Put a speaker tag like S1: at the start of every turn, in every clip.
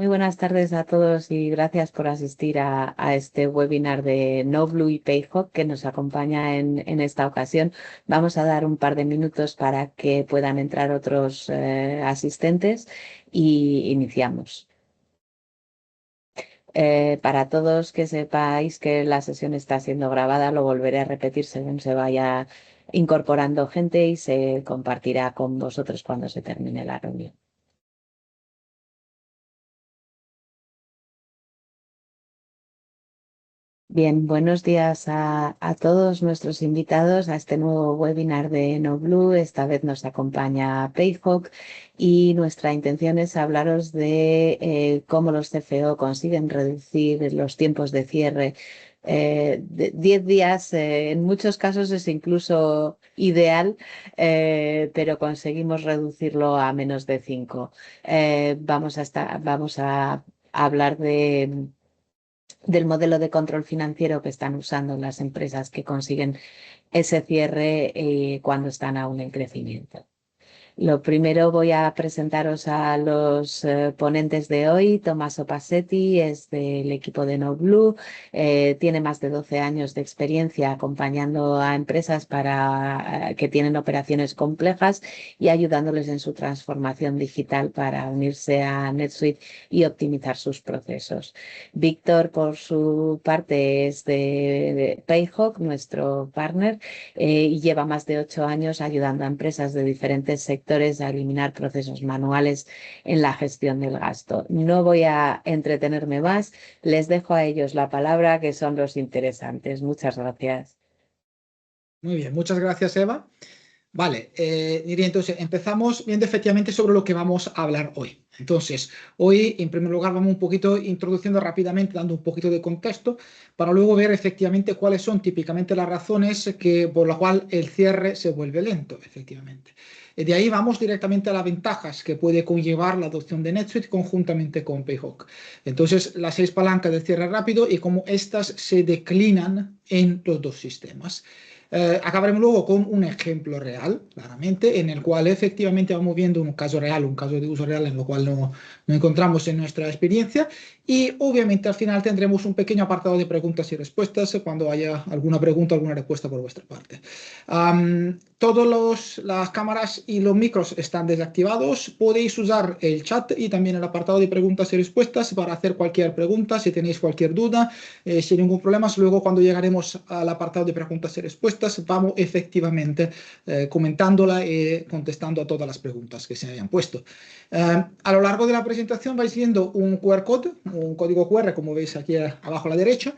S1: Muy buenas tardes a todos y gracias por asistir a este webinar de NoBlue y Payhawk que nos acompaña en esta ocasión. Vamos a dar un par de minutos para que puedan entrar otros asistentes y iniciamos. Para todos que sepáis que la sesión está siendo grabada, lo volveré a repetir según se vaya incorporando gente y se compartirá con vosotros cuando se termine la reunión. Bien, buenos días a todos nuestros invitados a este nuevo webinar de NoBlue. Esta vez nos acompaña Payhawk y nuestra intención es hablaros de cómo los CFO consiguen reducir los tiempos de cierre. De 10 días, en muchos casos es incluso ideal, pero conseguimos reducirlo a menos de 5. Vamos a hablar del modelo de control financiero que están usando las empresas que consiguen ese cierre cuando están aún en crecimiento. Lo primero voy a presentaros a los ponentes de hoy. Tommaso Passetti es del equipo de NoBlue, tiene más de 12 años de experiencia acompañando a empresas que tienen operaciones complejas y ayudándoles en su transformación digital para unirse a NetSuite y optimizar sus procesos. Víctor, por su parte, es de Payhawk, nuestro partner, y lleva más de 8 años ayudando a empresas de diferentes sectores a eliminar procesos manuales en la gestión del gasto. No voy a entretenerme más, les dejo a ellos la palabra, que son los interesantes. Muchas gracias.
S2: Muy bien, muchas gracias, Eva. Vale, Niri, entonces empezamos viendo efectivamente sobre lo que vamos a hablar hoy. Entonces, hoy en primer lugar vamos un poquito introduciendo rápidamente, dando un poquito de contexto, para luego ver efectivamente cuáles son típicamente las razones por las cuales el cierre se vuelve lento, efectivamente. Y de ahí vamos directamente a las ventajas que puede conllevar la adopción de NetSuite conjuntamente con Payhawk. Entonces, las 6 palancas de cierre rápido y cómo estas se declinan en los dos sistemas. Acabaremos luego con un ejemplo real, claramente, en el cual efectivamente vamos viendo un caso real, un caso de uso real en lo cual no encontramos en nuestra experiencia. Y obviamente al final tendremos un pequeño apartado de preguntas y respuestas cuando haya alguna pregunta, alguna respuesta por vuestra parte. Todas las cámaras y los micros están desactivados. Podéis usar el chat y también el apartado de preguntas y respuestas para hacer cualquier pregunta, si tenéis cualquier duda, sin ningún problema. Luego, cuando llegaremos al apartado de preguntas y respuestas, vamos efectivamente comentándola y contestando a todas las preguntas que se hayan puesto. A lo largo de la presentación vais viendo un QR code, un código QR, como veis aquí abajo a la derecha.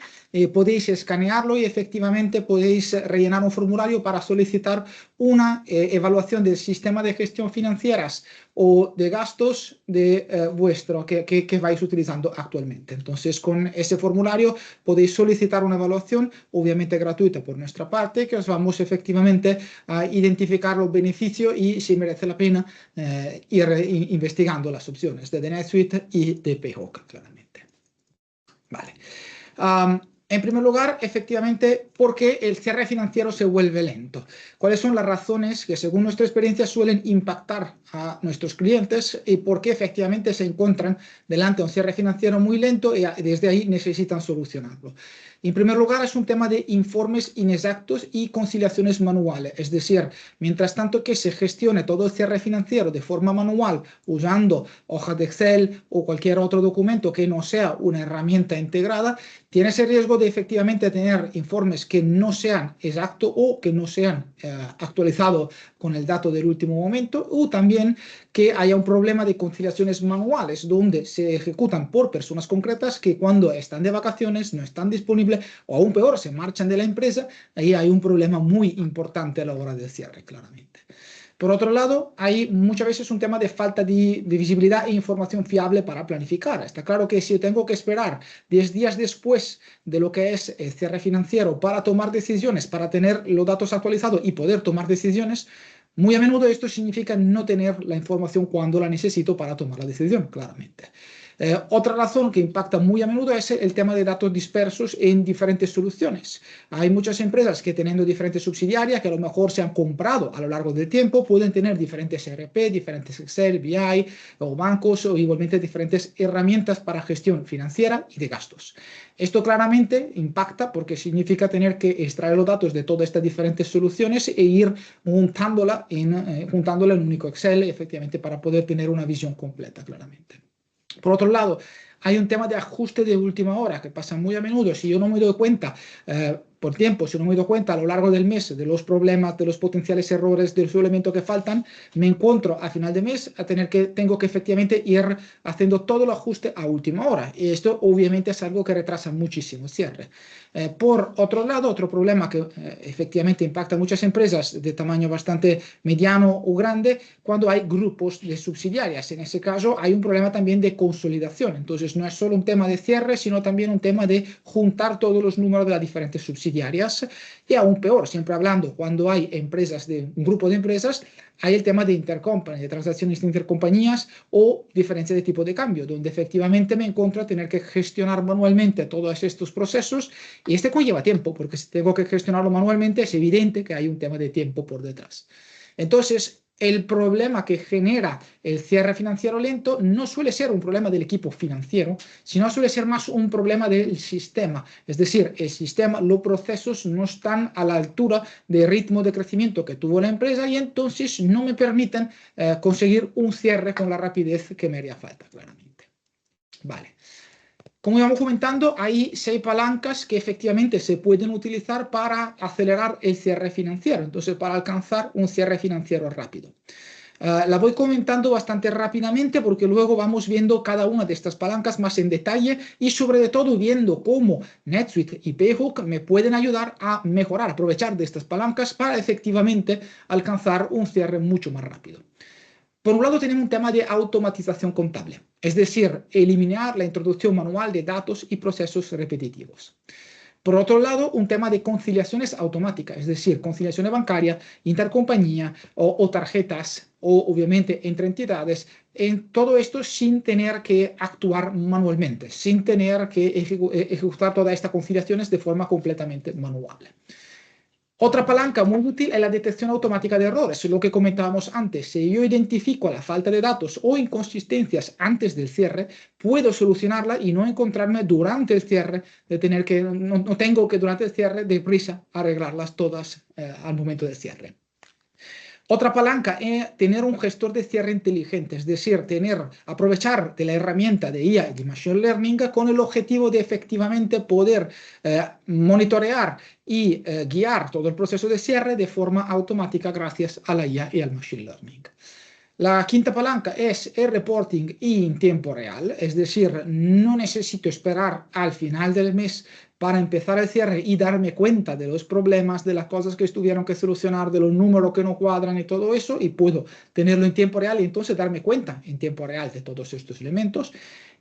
S2: Podéis escanearlo y efectivamente podéis rellenar un formulario para solicitar una evaluación del sistema de gestión financieras o de gastos de vuestro que vais utilizando actualmente. Entonces, con ese formulario podéis solicitar una evaluación, obviamente gratuita por nuestra parte, que os vamos efectivamente a identificar los beneficios y si merece la pena ir investigando las opciones de NetSuite y de Payhawk, claramente. Vale. En primer lugar, efectivamente, ¿por qué el cierre financiero se vuelve lento? ¿Cuáles son las razones que, según nuestra experiencia, suelen impactar a nuestros clientes y por qué efectivamente se encuentran delante de un cierre financiero muy lento y desde ahí necesitan solucionarlo? En primer lugar, es un tema de informes inexactos y conciliaciones manuales. Es decir, mientras tanto que se gestione todo el cierre financiero de forma manual usando hojas de Excel o cualquier otro documento que no sea una herramienta integrada, tiene ese riesgo de efectivamente tener informes que no sean exactos o que no sean actualizados con el dato del último momento, o también que haya un problema de conciliaciones manuales donde se ejecutan por personas concretas que cuando están de vacaciones no están disponibles o aún peor se marchan de la empresa. Ahí hay un problema muy importante a la hora del cierre, claramente. Por otro lado, hay muchas veces un tema de falta de visibilidad e información fiable para planificar. Está claro que si yo tengo que esperar 10 días después de lo que es el cierre financiero para tomar decisiones, para tener los datos actualizados y poder tomar decisiones, muy a menudo esto significa no tener la información cuando la necesito para tomar la decisión, claramente. Otra razón que impacta muy a menudo es el tema de datos dispersos en diferentes soluciones. Hay muchas empresas que teniendo diferentes subsidiarias que a lo mejor se han comprado a lo largo del tiempo, pueden tener diferentes ERP, diferentes Excel, BI o bancos o igualmente diferentes herramientas para gestión financiera y de gastos. Esto claramente impacta porque significa tener que extraer los datos de todas estas diferentes soluciones e ir juntándola en un único Excel, efectivamente, para poder tener una visión completa, claramente. Por otro lado, hay un tema de ajuste de última hora que pasa muy a menudo. Si yo no me doy cuenta por tiempo, si no me doy cuenta a lo largo del mes de los problemas, de los potenciales errores, del elemento que faltan, me encuentro a final de mes tengo que efectivamente ir haciendo todo el ajuste a última hora. Y esto obviamente es algo que retrasa muchísimo el cierre. Por otro lado, otro problema que efectivamente impacta a muchas empresas de tamaño bastante mediano o grande, cuando hay grupos de subsidiarias. En ese caso hay un problema también de consolidación. Entonces no es solo un tema de cierre, sino también un tema de juntar todos los números de las diferentes subsidiarias. Y aún peor, siempre hablando, cuando hay empresas un grupo de empresas, hay el tema de intercompany, de transacciones de intercompañías o diferencia de tipo de cambio, donde efectivamente me encuentro a tener que gestionar manualmente todos estos procesos y este conlleva tiempo, porque si tengo que gestionarlo manualmente es evidente que hay un tema de tiempo por detrás. Entonces, el problema que genera el cierre financiero lento no suele ser un problema del equipo financiero, sino suele ser más un problema del sistema. Es decir, el sistema, los procesos no están a la altura del ritmo de crecimiento que tuvo la empresa y entonces no me permiten conseguir un cierre con la rapidez que me haría falta, claramente. Vale. Como íbamos comentando, hay 6 palancas que efectivamente se pueden utilizar para acelerar el cierre financiero, entonces para alcanzar un cierre financiero rápido. La voy comentando bastante rápidamente porque luego vamos viendo cada una de estas palancas más en detalle y sobre todo viendo cómo NetSuite y PayHook me pueden ayudar a mejorar, aprovechar de estas palancas para efectivamente alcanzar un cierre mucho más rápido. Por un lado tenemos un tema de automatización contable, es decir, eliminar la introducción manual de datos y procesos repetitivos. Por otro lado, un tema de conciliaciones automáticas, es decir, conciliaciones bancarias, intercompañía o tarjetas o obviamente entre entidades, en todo esto sin tener que actuar manualmente, sin tener que ejecutar todas estas conciliaciones de forma completamente manual. Otra palanca muy útil es la detección automática de errores, lo que comentábamos antes. Si yo identifico la falta de datos o inconsistencias antes del cierre, puedo solucionarla y no encontrarme durante el cierre, no tengo que durante el cierre deprisa arreglarlas todas al momento del cierre. Otra palanca es tener un gestor de cierre inteligente, es decir, aprovechar de la herramienta de IA y de Machine Learning con el objetivo de efectivamente poder monitorear y guiar todo el proceso de cierre de forma automática gracias a la IA y al Machine Learning. La quinta palanca es el reporting y en tiempo real, es decir, no necesito esperar al final del mes para empezar el cierre y darme cuenta de los problemas, de las cosas que tuvieron que solucionar, de los números que no cuadran y todo eso, y puedo tenerlo en tiempo real y entonces darme cuenta en tiempo real de todos estos elementos.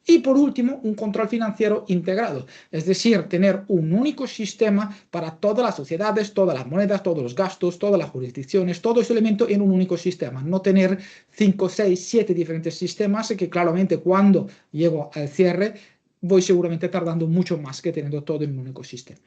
S2: Y por último, un control financiero integrado, es decir, tener un único sistema para todas las sociedades, todas las monedas, todos los gastos, todas las jurisdicciones, todo ese elemento en un único sistema, no tener 5, 6, 7 diferentes sistemas que claramente cuando llego al cierre voy seguramente tardando mucho más que teniendo todo en un único sistema.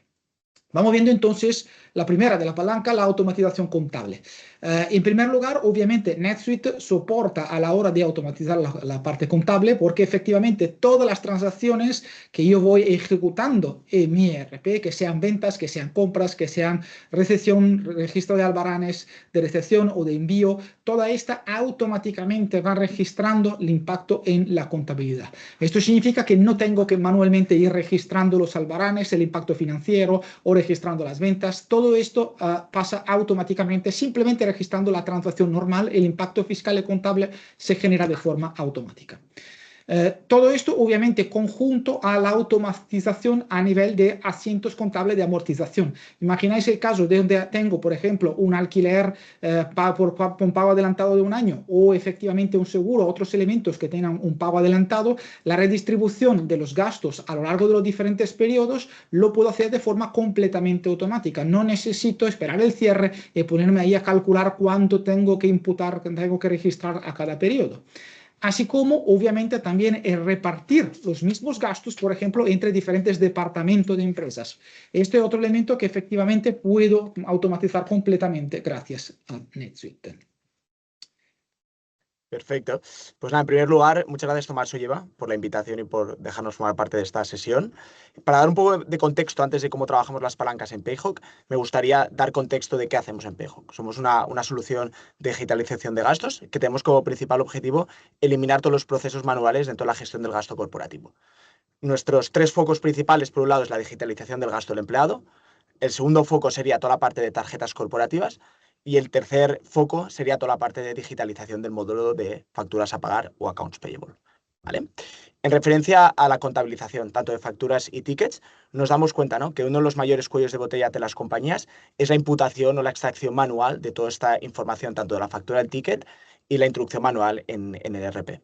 S2: Vamos viendo entonces la primera de la palanca, la automatización contable. En primer lugar, obviamente, NetSuite soporta a la hora de automatizar la parte contable porque efectivamente todas las transacciones que yo voy ejecutando en mi ERP, que sean ventas, que sean compras, que sean recepción, registro de albaranes, de recepción o de envío, toda esta automáticamente va registrando el impacto en la contabilidad. Esto significa que no tengo que manualmente ir registrando los albaranes, el impacto financiero o registrando las ventas. Todo esto pasa automáticamente, simplemente registrando la transacción normal, el impacto fiscal y contable se genera de forma automática. Todo esto obviamente conjunto a la automatización a nivel de asientos contables de amortización. Imagináis el caso de donde tengo, por ejemplo, un alquiler por un pago adelantado de un año o efectivamente un seguro, otros elementos que tengan un pago adelantado, la redistribución de los gastos a lo largo de los diferentes periodos lo puedo hacer de forma completamente automática. No necesito esperar el cierre y ponerme ahí a calcular cuánto tengo que imputar, tengo que registrar a cada periodo. así como obviamente también el repartir los mismos gastos, por ejemplo, entre diferentes departamentos de empresas. Este es otro elemento que efectivamente puedo automatizar completamente gracias a NetSuite.
S3: Perfecto. Pues nada, en primer lugar, muchas gracias Tomás Olleva por la invitación y por dejarnos formar parte de esta sesión. Para dar un poco de contexto antes de cómo trabajamos las palancas en Payhawk, me gustaría dar contexto de qué hacemos en Payhawk. Somos una solución de digitalización de gastos que tenemos como principal objetivo eliminar todos los procesos manuales dentro de la gestión del gasto corporativo. Nuestros tres focos principales, por un lado, es la digitalización del gasto del empleado. El segundo foco sería toda la parte de tarjetas corporativas. Y el tercer foco sería toda la parte de digitalización del módulo de facturas a pagar o accounts payable. ¿Vale? En referencia a la contabilización, tanto de facturas y tickets, nos damos cuenta, ¿no?, que uno de los mayores cuellos de botella de las compañías es la imputación o la extracción manual de toda esta información, tanto de la factura del ticket y la introducción manual en el ERP.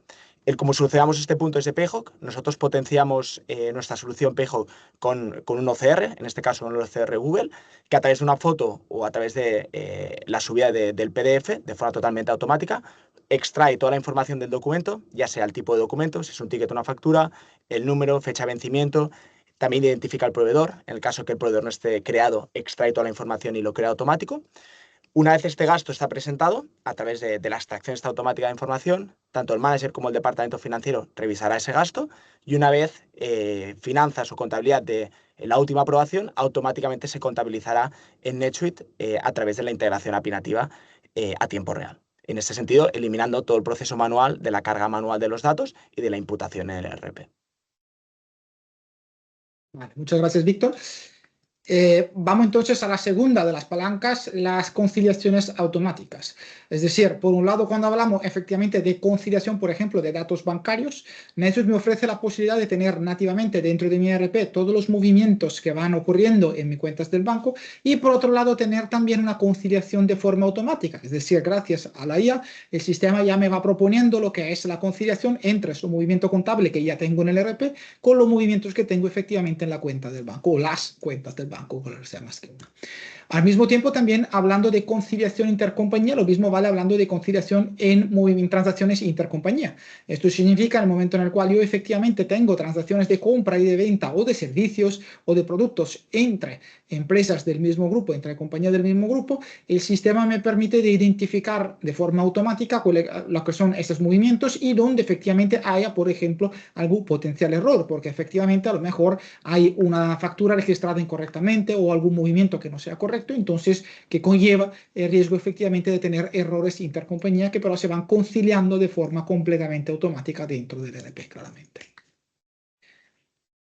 S3: Como solucionamos este punto desde Payhawk, nosotros potenciamos nuestra solución Payhawk con un OCR, en este caso un OCR Google, que a través de una foto o a través de la subida del PDF de forma totalmente automática, extrae toda la información del documento, ya sea el tipo de documento, si es un ticket o una factura, el número, fecha de vencimiento, también identifica al proveedor, en el caso que el proveedor no esté creado, extrae toda la información y lo crea automático. Una vez este gasto está presentado, a través de la extracción esta automática de información, tanto el manager como el departamento financiero revisará ese gasto y una vez finanzas o contabilidad de la última aprobación, automáticamente se contabilizará en NetSuite a través de la integración API nativa a tiempo real. En este sentido, eliminando todo el proceso manual de la carga manual de los datos y de la imputación en el ERP.
S2: Vale, muchas gracias, Víctor. Vamos entonces a la segunda de las palancas, las conciliaciones automáticas. Es decir, por un lado, cuando hablamos efectivamente de conciliación, por ejemplo, de datos bancarios, NetSuite me ofrece la posibilidad de tener nativamente dentro de mi ERP todos los movimientos que van ocurriendo en mis cuentas del banco y, por otro lado, tener también una conciliación de forma automática. Es decir, gracias a la IA, el sistema ya me va proponiendo lo que es la conciliación entre su movimiento contable que ya tengo en el ERP con los movimientos que tengo efectivamente en la cuenta del banco o las cuentas del banco, por sea más que una. Al mismo tiempo, también hablando de conciliación intercompañía, lo mismo vale hablando de conciliación en transacciones intercompañía. Esto significa el momento en el cual yo efectivamente tengo transacciones de compra y de venta o de servicios o de productos entre empresas del mismo grupo, entre compañías del mismo grupo, el sistema me permite de identificar de forma automática lo que son esos movimientos y donde efectivamente haya, por ejemplo, algún potencial error, porque efectivamente a lo mejor hay una factura registrada incorrectamente o algún movimiento que no sea correcto, entonces que conlleva el riesgo efectivamente de tener errores intercompañía que pero se van conciliando de forma completamente automática dentro del ERP, claramente.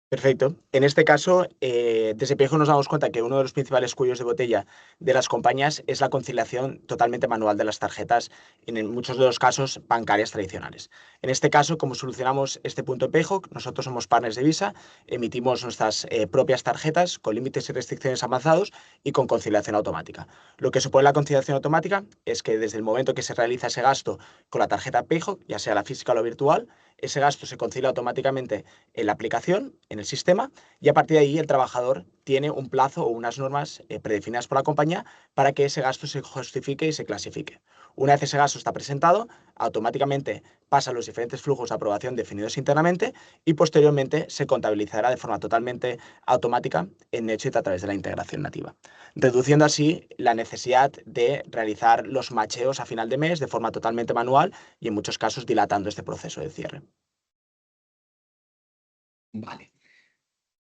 S3: Perfecto. En este caso, desde Payhawk nos damos cuenta que uno de los principales cuellos de botella de las compañías es la conciliación totalmente manual de las tarjetas, en muchos de los casos bancarias tradicionales. En este caso, como solucionamos este punto en Payhawk, nosotros somos partners de Visa, emitimos nuestras propias tarjetas con límites y restricciones avanzados y con conciliación automática. Lo que supone la conciliación automática es que desde el momento que se realiza ese gasto con la tarjeta Payhawk, ya sea la física o la virtual, ese gasto se concilia automáticamente en la aplicación, en el sistema, y a partir de ahí el trabajador tiene un plazo o unas normas predefinidas por la compañía para que ese gasto se justifique y se clasifique. Una vez ese gasto está presentado, automáticamente pasa a los diferentes flujos de aprobación definidos internamente y posteriormente se contabilizará de forma totalmente automática en NetSuite a través de la integración nativa, reduciendo así la necesidad de realizar los macheos a final de mes de forma totalmente manual y en muchos casos dilatando este proceso de cierre.
S2: Vale.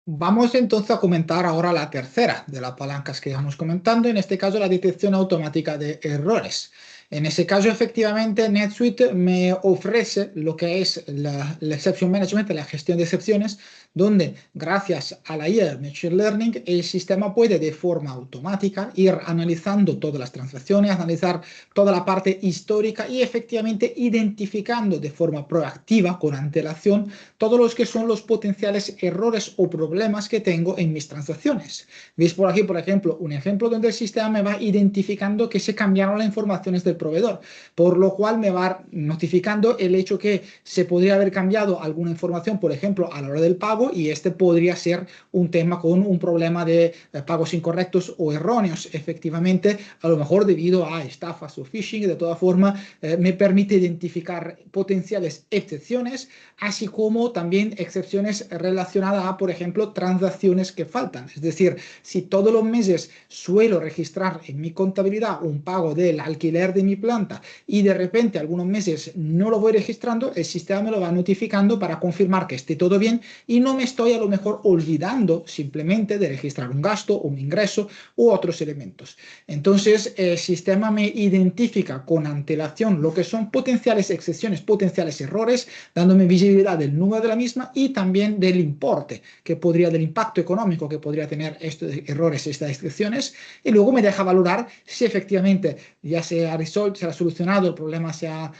S2: Vamos entonces a comentar ahora la tercera de las palancas que íbamos comentando, en este caso la detección automática de errores. En ese caso, efectivamente, NetSuite me ofrece lo que es la exception management, la gestión de excepciones, donde gracias a la IA Machine Learning, el sistema puede de forma automática ir analizando todas las transacciones, analizar toda la parte histórica y efectivamente identificando de forma proactiva, con antelación, todos los que son los potenciales errores o problemas que tengo en mis transacciones. Veis por aquí, por ejemplo, un ejemplo donde el sistema me va identificando que se cambiaron las informaciones del proveedor, por lo cual me va notificando el hecho que se podría haber cambiado alguna información, por ejemplo, a la hora del pago, pago y este podría ser un tema con un problema de pagos incorrectos o erróneos. Efectivamente, a lo mejor debido a estafas o phishing, de toda forma, me permite identificar potenciales excepciones, así como también excepciones relacionadas a, por ejemplo, transacciones que faltan. Es decir, si todos los meses suelo registrar en mi contabilidad un pago del alquiler de mi planta y de repente algunos meses no lo voy registrando, el sistema me lo va notificando para confirmar que esté todo bien y no me estoy a lo mejor olvidando simplemente de registrar un gasto, un ingreso u otros elementos. Entonces, el sistema me identifica con antelación lo que son potenciales excepciones, potenciales errores, dándome visibilidad del número de la misma y también del importe del impacto económico que podría tener estos errores, estas excepciones, y luego me deja valorar si efectivamente ya se ha resuelto, se ha solucionado, el problema se ha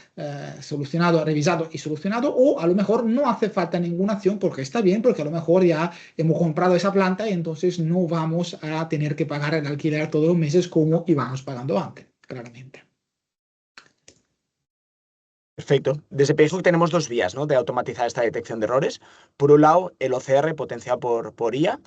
S2: solucionado, revisado y solucionado, o a lo mejor no hace falta ninguna acción porque está bien, porque a lo mejor ya hemos comprado esa planta y entonces no vamos a tener que pagar el alquiler todos los meses como íbamos pagando antes, claramente.
S3: Perfecto. Desde Payhawk tenemos dos vías, ¿no?, de automatizar esta detección de errores. Por un lado, el OCR potenciado por IA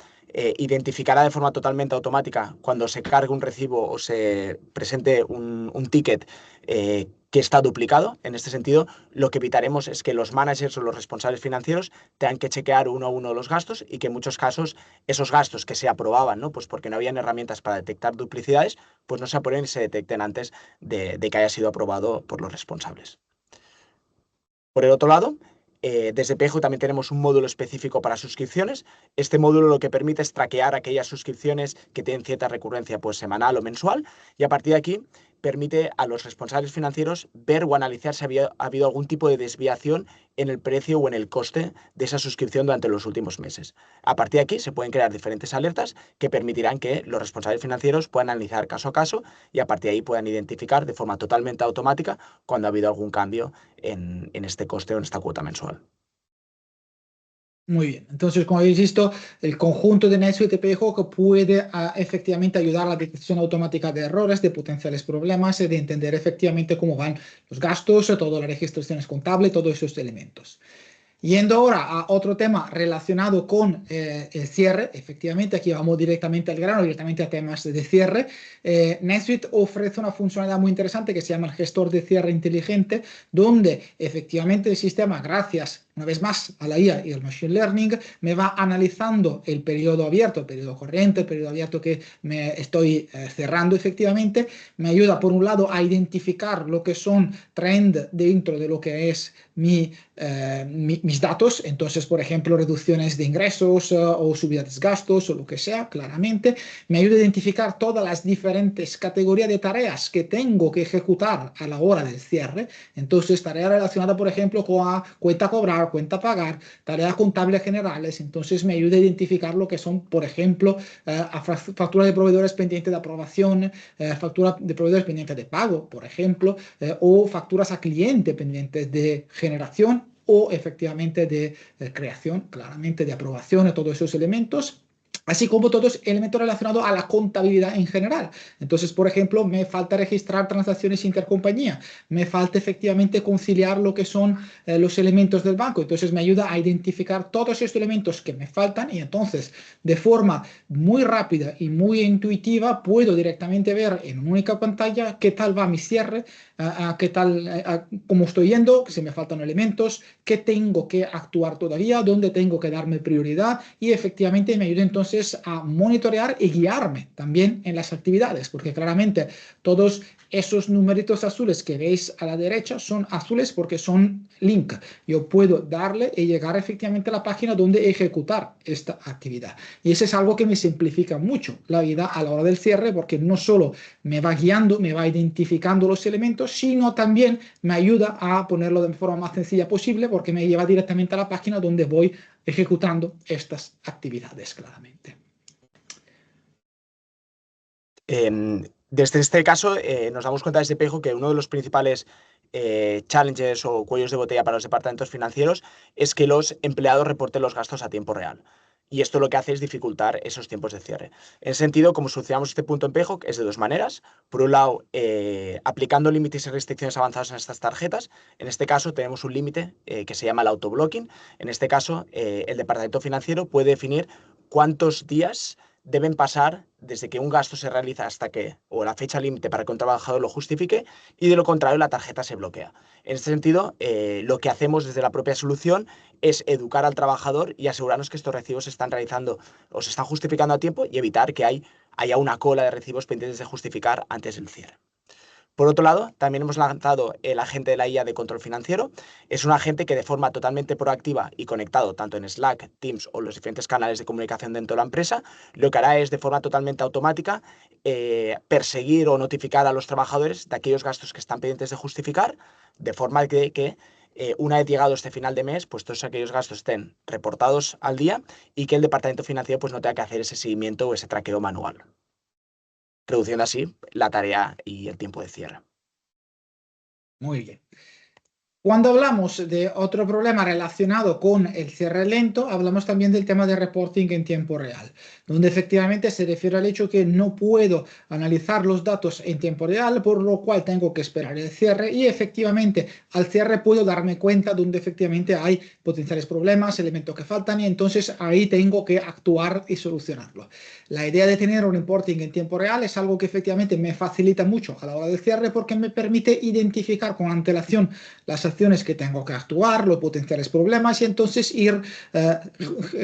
S3: identificará de forma totalmente automática cuando se cargue un recibo o se presente un ticket que está duplicado. En este sentido, lo que evitaremos es que los managers o los responsables financieros tengan que chequear uno a uno los gastos y que en muchos casos esos gastos que se aprobaban, ¿no?, pues porque no habían herramientas para detectar duplicidades, pues no se aprueben y se detecten antes de que haya sido aprobado por los responsables. Por el otro lado, desde Payhawk también tenemos un módulo específico para suscripciones. Este módulo lo que permite es traquear aquellas suscripciones que tienen cierta recurrencia, pues semanal o mensual, y a partir de aquí permite a los responsables financieros ver o analizar si ha habido algún tipo de desviación en el precio o en el coste de esa suscripción durante los últimos meses. A partir de aquí se pueden crear diferentes alertas que permitirán que los responsables financieros puedan analizar caso a caso y a partir de ahí puedan identificar de forma totalmente automática cuando ha habido algún cambio en este coste o en esta cuota mensual.
S2: Muy bien, entonces como habéis visto, el conjunto de NetSuite y Payhawk puede efectivamente ayudar a la detección automática de errores, de potenciales problemas, de entender efectivamente cómo van los gastos, todas las registraciones contables, todos esos elementos. Yendo ahora a otro tema relacionado con el cierre, efectivamente aquí vamos directamente al grano, directamente a temas de cierre. NetSuite ofrece una funcionalidad muy interesante que se llama el gestor de cierre inteligente, donde efectivamente el sistema, gracias una vez más a la IA y al Machine Learning, me va analizando el periodo abierto, el periodo corriente, el periodo abierto que me estoy cerrando efectivamente, me ayuda por un lado a identificar lo que son trends dentro de lo que es mis datos, entonces por ejemplo reducciones de ingresos o subidas de gastos o lo que sea, claramente, me ayuda a identificar todas las diferentes categorías de tareas que tengo que ejecutar a la hora del cierre, entonces tareas relacionadas por ejemplo con cuenta a cobrar, cuenta a pagar, tareas contables generales, entonces me ayuda a identificar lo que son por ejemplo facturas de proveedores pendientes de aprobación, facturas de proveedores pendientes de pago, por ejemplo, o facturas a cliente pendientes de generación o efectivamente de creación, claramente de aprobación de todos esos elementos, así como todos elementos relacionados a la contabilidad en general. Entonces, por ejemplo, me falta registrar transacciones intercompañía, me falta efectivamente conciliar lo que son los elementos del banco, entonces me ayuda a identificar todos estos elementos que me faltan y entonces de forma muy rápida y muy intuitiva puedo directamente ver en una única pantalla qué tal va mi cierre, qué tal, cómo estoy yendo, si me faltan elementos, qué tengo que actuar todavía, dónde tengo que darme prioridad y efectivamente me ayuda entonces a monitorear y guiarme también en las actividades, porque claramente todos esos numeritos azules que veis a la derecha son azules porque son link. Yo puedo darle y llegar efectivamente a la página donde ejecutar esta actividad. Y eso es algo que me simplifica mucho la vida a la hora del cierre, porque no solo me va guiando, me va identificando los elementos, sino también me ayuda a ponerlo de forma más sencilla posible, porque me lleva directamente a la página donde voy ejecutando estas actividades, claramente.
S3: Desde este caso, nos damos cuenta desde Payhawk que uno de los principales challenges o cuellos de botella para los departamentos financieros es que los empleados reporten los gastos a tiempo real. y esto lo que hace es dificultar esos tiempos de cierre. En ese sentido, como solucionamos este punto en PayHawk es de dos maneras. Por un lado, aplicando límites y restricciones avanzados en estas tarjetas. En este caso tenemos un límite que se llama el autoblocking. En este caso, el departamento financiero puede definir cuántos días deben pasar desde que un gasto se realiza hasta que, o la fecha límite para que un trabajador lo justifique, y de lo contrario la tarjeta se bloquea. En este sentido, lo que hacemos desde la propia solución es educar al trabajador y asegurarnos que estos recibos se están realizando o se están justificando a tiempo y evitar que haya una cola de recibos pendientes de justificar antes del cierre. Por otro lado, también hemos lanzado el agente de la IA de control financiero. Es un agente que de forma totalmente proactiva y conectado tanto en Slack, Teams o los diferentes canales de comunicación dentro de la empresa, lo que hará es de forma totalmente automática perseguir o notificar a los trabajadores de aquellos gastos que están pendientes de justificar, de forma que una vez llegado este final de mes, pues todos aquellos gastos estén reportados al día y que el departamento financiero pues no tenga que hacer ese seguimiento o ese traqueo manual, reduciendo así la tarea y el tiempo de cierre.
S2: Muy bien. Cuando hablamos de otro problema relacionado con el cierre lento, hablamos también del tema de reporting en tiempo real, donde efectivamente se refiere al hecho que no puedo analizar los datos en tiempo real, por lo cual tengo que esperar el cierre y efectivamente al cierre puedo darme cuenta donde efectivamente hay potenciales problemas, elementos que faltan y entonces ahí tengo que actuar y solucionarlo. La idea de tener un reporting en tiempo real es algo que efectivamente me facilita mucho a la hora del cierre porque me permite identificar con antelación las acciones que tengo que actuar, los potenciales problemas y entonces ir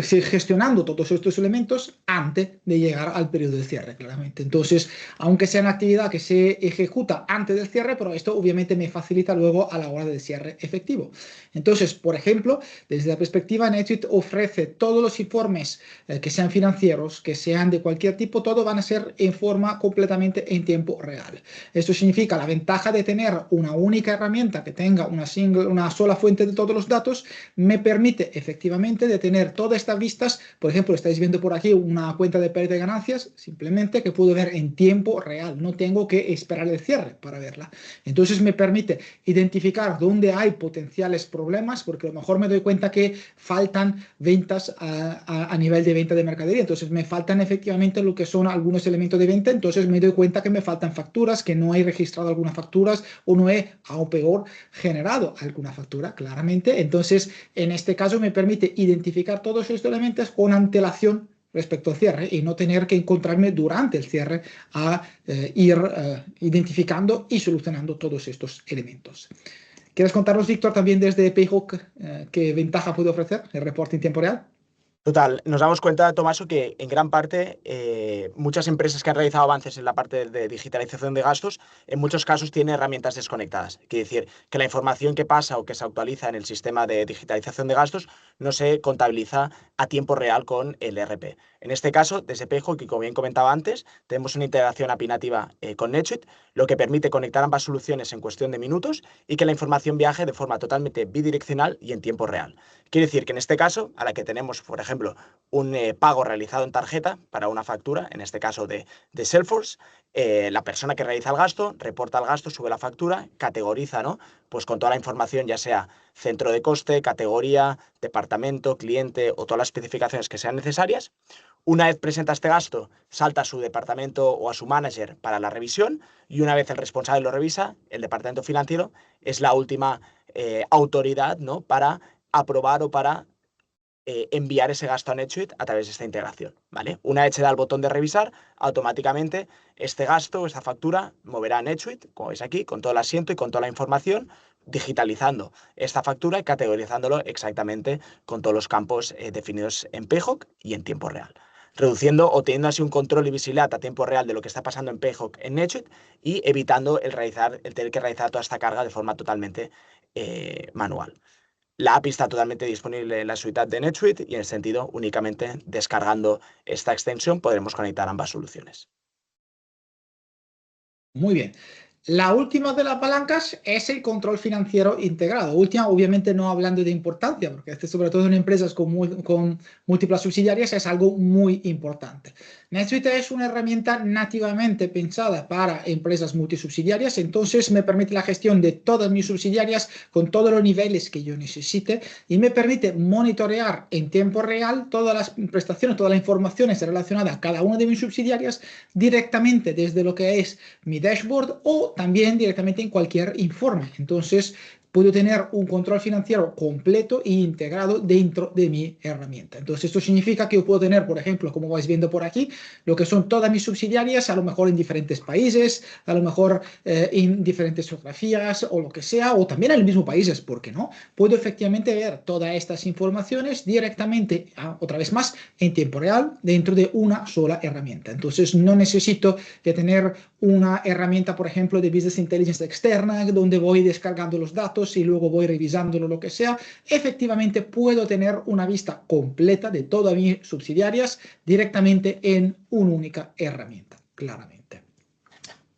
S2: gestionando todos estos elementos antes de llegar al periodo de cierre, claramente. Entonces, aunque sea una actividad que se ejecuta antes del cierre, pero esto obviamente me facilita luego a la hora del cierre efectivo. Entonces, por ejemplo, desde la perspectiva, NetSuite ofrece todos los informes que sean financieros, que sean de cualquier tipo, todo van a ser en forma completamente en tiempo real. Esto significa la ventaja de tener una única herramienta que tenga una sola fuente de todos los datos, me permite efectivamente de tener todas estas vistas. Por ejemplo, estáis viendo por aquí una cuenta de pérdida y ganancias, simplemente que puedo ver en tiempo real, no tengo que esperar el cierre para verla. Entonces me permite identificar dónde hay potenciales problemas, porque a lo mejor me doy cuenta que faltan ventas a nivel de venta de mercadería, entonces me faltan efectivamente lo que son algunos elementos de venta, entonces me doy cuenta que me faltan facturas, que no he registrado algunas facturas o no he, aún peor, generado alguna factura, claramente. Entonces, en este caso me permite identificar todos estos elementos con antelación respecto al cierre y no tener que encontrarme durante el cierre a ir identificando y solucionando todos estos elementos. ¿Quieres contarnos, Víctor, también desde PayHawk qué ventaja puede ofrecer el reporte en tiempo real?
S3: Total, nos damos cuenta, Tomaso, que en gran parte muchas empresas que han realizado avances en la parte de digitalización de gastos, en muchos casos tienen herramientas desconectadas. Quiere decir que la información que pasa o que se actualiza en el sistema de digitalización de gastos no se contabiliza a tiempo real con el ERP. En este caso, desde PayHawk, que como bien comentaba antes, tenemos una integración API nativa con NetSuite, lo que permite conectar ambas soluciones en cuestión de minutos y que la información viaje de forma totalmente bidireccional y en tiempo real. Quiere decir que en este caso, a la que tenemos, por ejemplo, un pago realizado en tarjeta para una factura, en este caso de Salesforce, la persona que realiza el gasto, reporta el gasto, sube la factura, categoriza, ¿no? Pues con toda la información, ya sea centro de coste, categoría, departamento, cliente o todas las especificaciones que sean necesarias. Una vez presenta este gasto, salta a su departamento o a su manager para la revisión y una vez el responsable lo revisa, el departamento financiero es la última autoridad, ¿no? Para aprobar o para enviar ese gasto a NetSuite a través de esta integración, ¿vale? Una vez se da el botón de revisar, automáticamente este gasto, esta factura, moverá a NetSuite, como veis aquí, con todo el asiento y con toda la información, digitalizando esta factura y categorizándolo exactamente con todos los campos definidos en PayHawk y en tiempo real, reduciendo o teniendo así un control y visibilidad a tiempo real de lo que está pasando en PayHawk en NetSuite y evitando el tener que realizar toda esta carga de forma totalmente manual. La API está totalmente disponible en la suite de NetSuite y en el sentido únicamente descargando esta extensión podremos conectar ambas soluciones.
S2: Muy bien. La última de las palancas es el control financiero integrado. Última, obviamente no hablando de importancia, porque este, sobre todo en empresas con múltiples subsidiarias es algo muy importante. NetSuite es una herramienta nativamente pensada para empresas multisubsidiarias, entonces me permite la gestión de todas mis subsidiarias con todos los niveles que yo necesite y me permite monitorear en tiempo real todas las prestaciones, todas las informaciones relacionadas a cada una de mis subsidiarias directamente desde lo que es mi dashboard o también directamente en cualquier informe. Entonces, puedo tener un control financiero completo e integrado dentro de mi herramienta. Entonces, esto significa que yo puedo tener, por ejemplo, como vais viendo por aquí, lo que son todas mis subsidiarias, a lo mejor en diferentes países, a lo mejor en diferentes geografías o lo que sea, o también en el mismo país, ¿por qué no? Puedo efectivamente ver todas estas informaciones directamente, otra vez más, en tiempo real, dentro de una sola herramienta. Entonces, no necesito de tener una herramienta, por ejemplo, de Business Intelligence externa, donde voy descargando los datos y luego voy revisándolo, lo que sea. Efectivamente, puedo tener una vista completa de todas mis subsidiarias directamente en una única herramienta, claramente.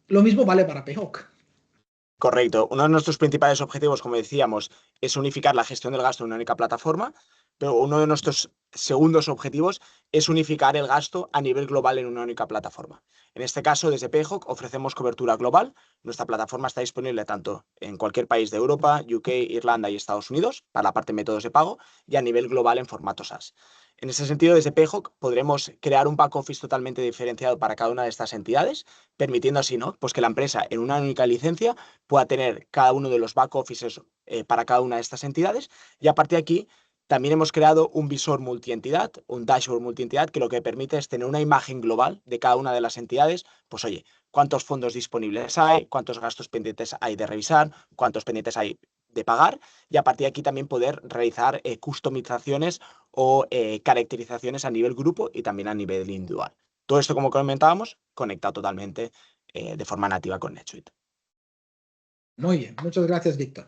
S2: Lo mismo vale para PayHawk.
S3: Correcto. Uno de nuestros principales objetivos, como decíamos, es unificar la gestión del gasto en una única plataforma, pero uno de nuestros segundos objetivos es unificar el gasto a nivel global en una única plataforma. En este caso, desde PayHawk ofrecemos cobertura global. Nuestra plataforma está disponible tanto en cualquier país de Europa, UK, Irlanda y Estados Unidos, para la parte de métodos de pago, y a nivel global en formato SaaS. En ese sentido, desde PayHawk podremos crear un back office totalmente diferenciado para cada una de estas entidades, permitiendo así, ¿no?, pues que la empresa en una única licencia pueda tener cada uno de los back offices para cada una de estas entidades, y a partir de aquí también hemos creado un visor multientidad, un dashboard multientidad, que lo que permite es tener una imagen global de cada una de las entidades. Pues oye, cuántos fondos disponibles hay, cuántos gastos pendientes hay de revisar, cuántos pendientes hay de pagar, y a partir de aquí también poder realizar customizaciones o caracterizaciones a nivel grupo y también a nivel individual. Todo esto, como comentábamos, conectado totalmente de forma nativa con NetSuite.
S2: Muy bien, muchas gracias, Víctor.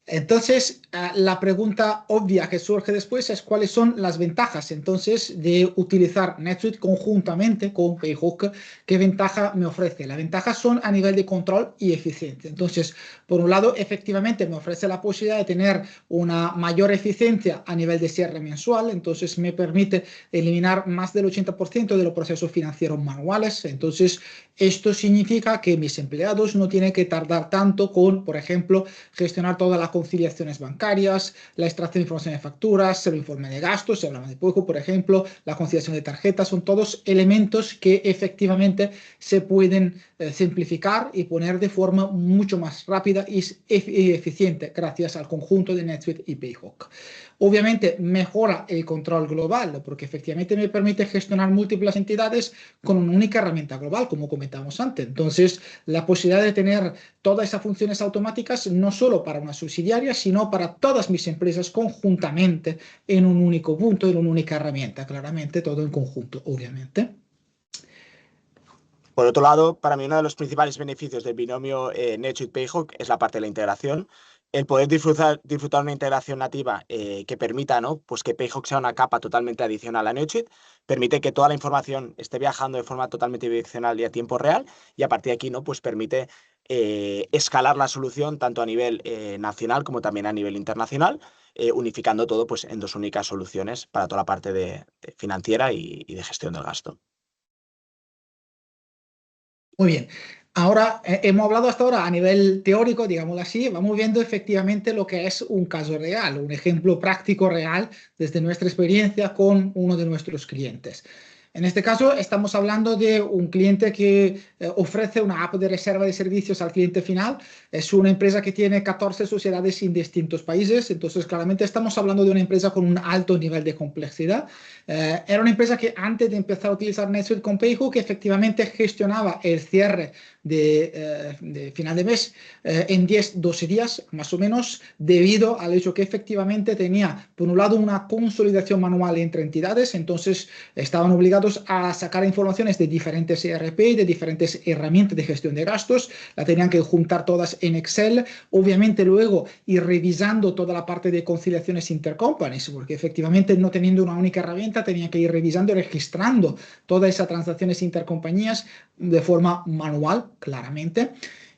S2: Entonces, la pregunta obvia que surge después es cuáles son las ventajas entonces de utilizar NetSuite conjuntamente con PayHawk. ¿Qué ventaja me ofrece? Las ventajas son a nivel de control y eficiencia. Entonces, por un lado, efectivamente me ofrece la posibilidad de tener una mayor eficiencia a nivel de cierre mensual. Entonces, me permite eliminar más del 80% de los procesos financieros manuales. Entonces, esto significa que mis empleados no tienen que tardar tanto con, por ejemplo, gestionar todas las conciliaciones bancarias, la extracción de información de facturas, el informe de gastos, se habla de poco, por ejemplo, la conciliación de tarjetas, son todos elementos que efectivamente se pueden simplificar y poner de forma mucho más rápida y eficiente gracias al conjunto de NetSuite y PayHawk. Obviamente mejora el control global porque efectivamente me permite gestionar múltiples entidades con una única herramienta global, como comentábamos antes. Entonces, la posibilidad de tener todas esas funciones automáticas no solo para una subsidiaria, sino para todas mis empresas conjuntamente en un único punto, en una única herramienta, claramente todo en conjunto, obviamente.
S3: Por otro lado, para mí uno de los principales beneficios del binomio NetSuite-PayHawk es la parte de la integración. El poder disfrutar una integración nativa que permita, ¿no?, pues que PayHawk sea una capa totalmente adicional a NetSuite, permite que toda la información esté viajando de forma totalmente bidireccional y a tiempo real, y a partir de aquí, ¿no?, pues permite escalar la solución tanto a nivel nacional como también a nivel internacional, unificando todo pues en dos únicas soluciones para toda la parte de financiera y de gestión del gasto.
S2: Muy bien. Ahora, hemos hablado hasta ahora a nivel teórico, digámoslo así, vamos viendo efectivamente lo que es un caso real, un ejemplo práctico real desde nuestra experiencia con uno de nuestros clientes. En este caso, estamos hablando de un cliente que ofrece una app de reserva de servicios al cliente final. Es una empresa que tiene 14 sociedades en distintos países, entonces claramente estamos hablando de una empresa con un alto nivel de complejidad. Era una empresa que antes de empezar a utilizar NetSuite con PayHawk efectivamente gestionaba el cierre de final de mes en 10-12 días más o menos, debido al hecho que efectivamente tenía por un lado una consolidación manual entre entidades, entonces estaban obligados a sacar informaciones de diferentes ERP y de diferentes herramientas de gestión de gastos, la tenían que juntar todas en Excel, obviamente luego ir revisando toda la parte de conciliaciones intercompanies, porque efectivamente no teniendo una única herramienta tenían que ir revisando y registrando todas esas transacciones intercompañías de forma manual, claramente.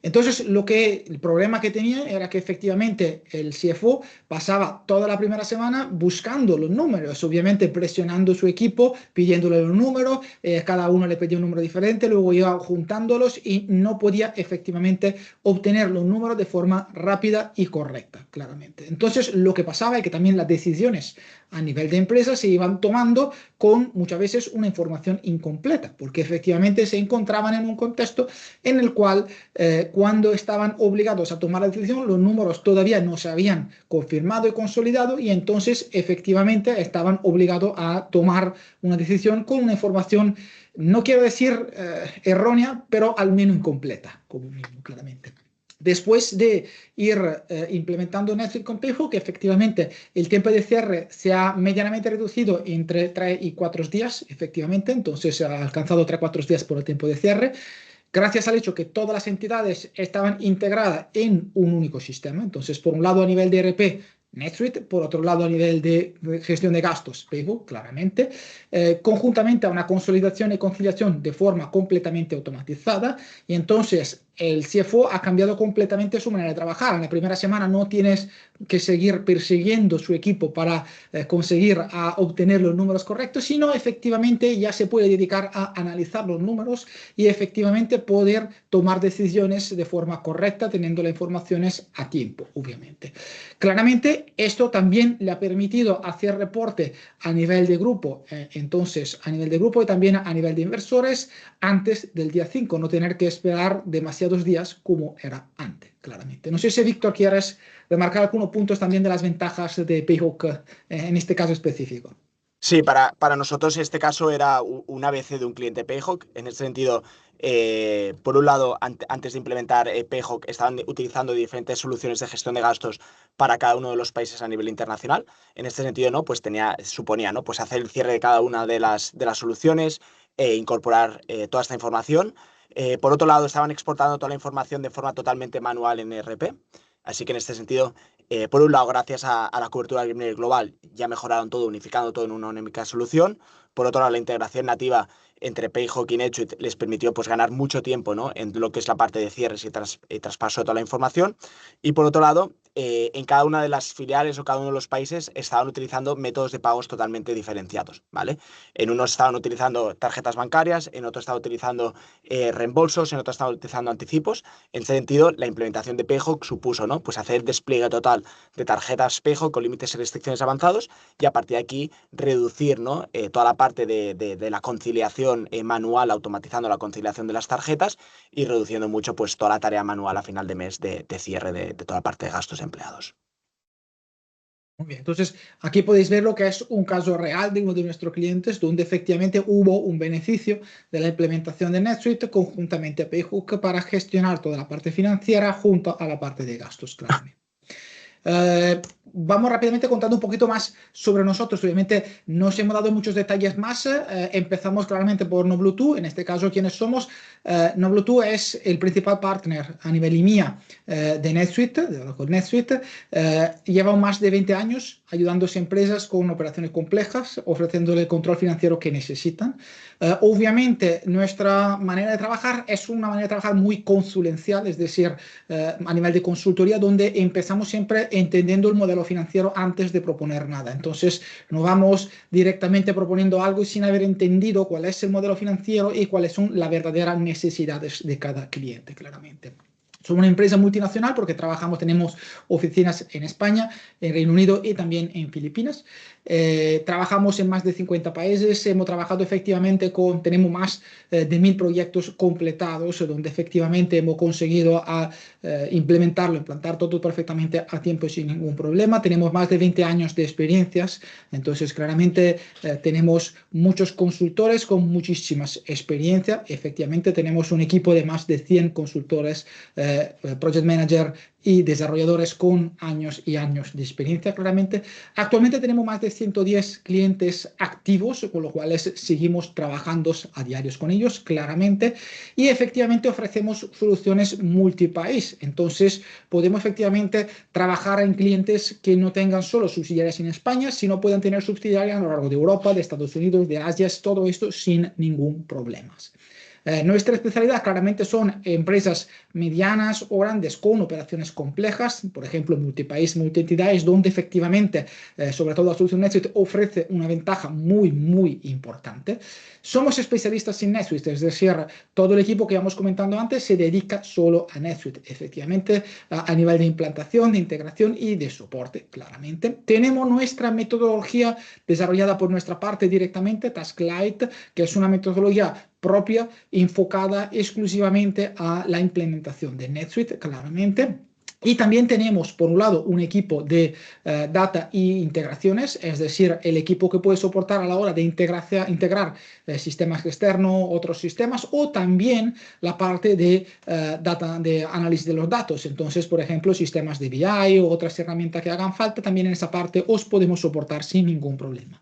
S2: Entonces, el problema que tenía era que efectivamente el CFO pasaba toda la primera semana buscando los números, obviamente presionando a su equipo, pidiéndole los números, cada uno le pedía un número diferente, luego iba juntándolos y no podía efectivamente obtener los números de forma rápida y correcta, claramente. Entonces, lo que pasaba es que también las decisiones a nivel de empresa se iban tomando con muchas veces una información incompleta, porque efectivamente se encontraban en un contexto en el cual cuando estaban obligados a tomar la decisión, los números todavía no se habían confirmado y consolidado y entonces efectivamente estaban obligados a tomar una decisión con una información, no quiero decir errónea, pero al menos incompleta, como mismo, claramente. Después de ir implementando Netsuite con PayHook, que efectivamente el tiempo de cierre se ha medianamente reducido entre 3 y 4 días, efectivamente, entonces se ha alcanzado 3 a 4 días por el tiempo de cierre, gracias al hecho que todas las entidades estaban integradas en un único sistema. Entonces, por un lado a nivel de ERP, NetSuite, por otro lado a nivel de gestión de gastos, PayHook, claramente, conjuntamente a una consolidación y conciliación de forma completamente automatizada, y entonces el CFO ha cambiado completamente su manera de trabajar. En la primera semana no tienes que seguir persiguiendo su equipo para conseguir obtener los números correctos, sino efectivamente ya se puede dedicar a analizar los números y efectivamente poder tomar decisiones de forma correcta, teniendo las informaciones a tiempo, obviamente. Claramente, esto también le ha permitido hacer reporte a nivel de grupo, entonces a nivel de grupo y también a nivel de inversores antes del día 5, no tener que esperar demasiados días como era antes, claramente. No sé si, Víctor, quieres remarcar algunos puntos también de las ventajas de PayHook en este caso específico.
S3: Sí, para nosotros este caso era un ABC de un cliente PayHook. En ese sentido, por un lado, antes de implementar PayHook, estaban utilizando diferentes soluciones de gestión de gastos para cada uno de los países a nivel internacional. En este sentido, ¿no? Pues suponía, ¿no? Pues hacer el cierre de cada una de las soluciones e incorporar toda esta información. Por otro lado, estaban exportando toda la información de forma totalmente manual en ERP. Así que en este sentido, por un lado, gracias a la cobertura del nivel global, ya mejoraron todo, unificando todo en una única solución. Por otro lado, la integración nativa entre PayHook y NetSuite les permitió pues, ganar mucho tiempo, ¿no? En lo que es la parte de cierres y traspaso de toda la información. Y por otro lado, en cada una de las filiales o cada uno de los países estaban utilizando métodos de pagos totalmente diferenciados, ¿vale? En unos estaban utilizando tarjetas bancarias, en otros estaban utilizando reembolsos, en otros estaban utilizando anticipos. En ese sentido, la implementación de PayHook supuso, ¿no? Pues hacer el despliegue total de tarjetas PayHook con límites y restricciones avanzados y a partir de aquí reducir, ¿no? Toda la parte de la conciliación manual, automatizando la conciliación de las tarjetas y reduciendo mucho pues, toda la tarea manual a final de mes de cierre de toda la parte de gastos de empleados.
S2: Muy bien, entonces aquí podéis ver lo que es un caso real de uno de nuestros clientes donde efectivamente hubo un beneficio de la implementación de NetSuite conjuntamente a PayHook para gestionar toda la parte financiera junto a la parte de gastos, claramente. Vamos rápidamente contando un poquito más sobre nosotros. Obviamente no os hemos dado muchos detalles más. Empezamos claramente por NoBlueTwo. En este caso, ¿quiénes somos? NoBlueTwo es el principal partner a nivel IMEA de NetSuite, de Oracle NetSuite. Lleva más de 20 años ayudando a empresas con operaciones complejas, ofreciéndole el control financiero que necesitan. Obviamente, nuestra manera de trabajar es una manera de trabajar muy consulencial, es decir, a nivel de consultoría, donde empezamos siempre entendiendo el modelo financiero antes de proponer nada. Entonces, no vamos directamente proponiendo algo sin haber entendido cuál es el modelo financiero y cuáles son las verdaderas necesidades de cada cliente, claramente. Somos una empresa multinacional porque tenemos oficinas en España, en Reino Unido y también en Filipinas. Trabajamos en más de 50 países, hemos trabajado efectivamente tenemos más de 1000 proyectos completados, donde efectivamente hemos conseguido implantar todo perfectamente a tiempo y sin ningún problema. Tenemos más de 20 años de experiencias, entonces claramente tenemos muchos consultores con muchísimas experiencias. Efectivamente tenemos un equipo de más de 100 consultores, project manager y desarrolladores con años y años de experiencia, claramente. Actualmente tenemos más de 110 clientes activos, con los cuales seguimos trabajando a diario con ellos, claramente, y efectivamente ofrecemos soluciones multipaís. Entonces, podemos efectivamente trabajar en clientes que no tengan solo subsidiarias en España, sino puedan tener subsidiarias a lo largo de Europa, de Estados Unidos, de Asia, todo esto sin ningún problema. Nuestra especialidad claramente son empresas medianas o grandes con operaciones complejas, por ejemplo, multipaís, multientidades, donde efectivamente, sobre todo la solución NetSuite, ofrece una ventaja muy importante. Somos especialistas en NetSuite, es decir, todo el equipo que íbamos comentando antes se dedica solo a NetSuite, efectivamente, a nivel de implantación, de integración y de soporte, claramente. Tenemos nuestra metodología desarrollada por nuestra parte directamente, TaskLight, que es una metodología propia, enfocada exclusivamente a la implementación de NetSuite, claramente. Y también tenemos, por un lado, un equipo de data e integraciones, es decir, el equipo que puede soportar a la hora de integrar sistemas externos, otros sistemas, o también la parte de data, de análisis de los datos. Entonces, por ejemplo, sistemas de BI o otras herramientas que hagan falta, también en esa parte os podemos soportar sin ningún problema.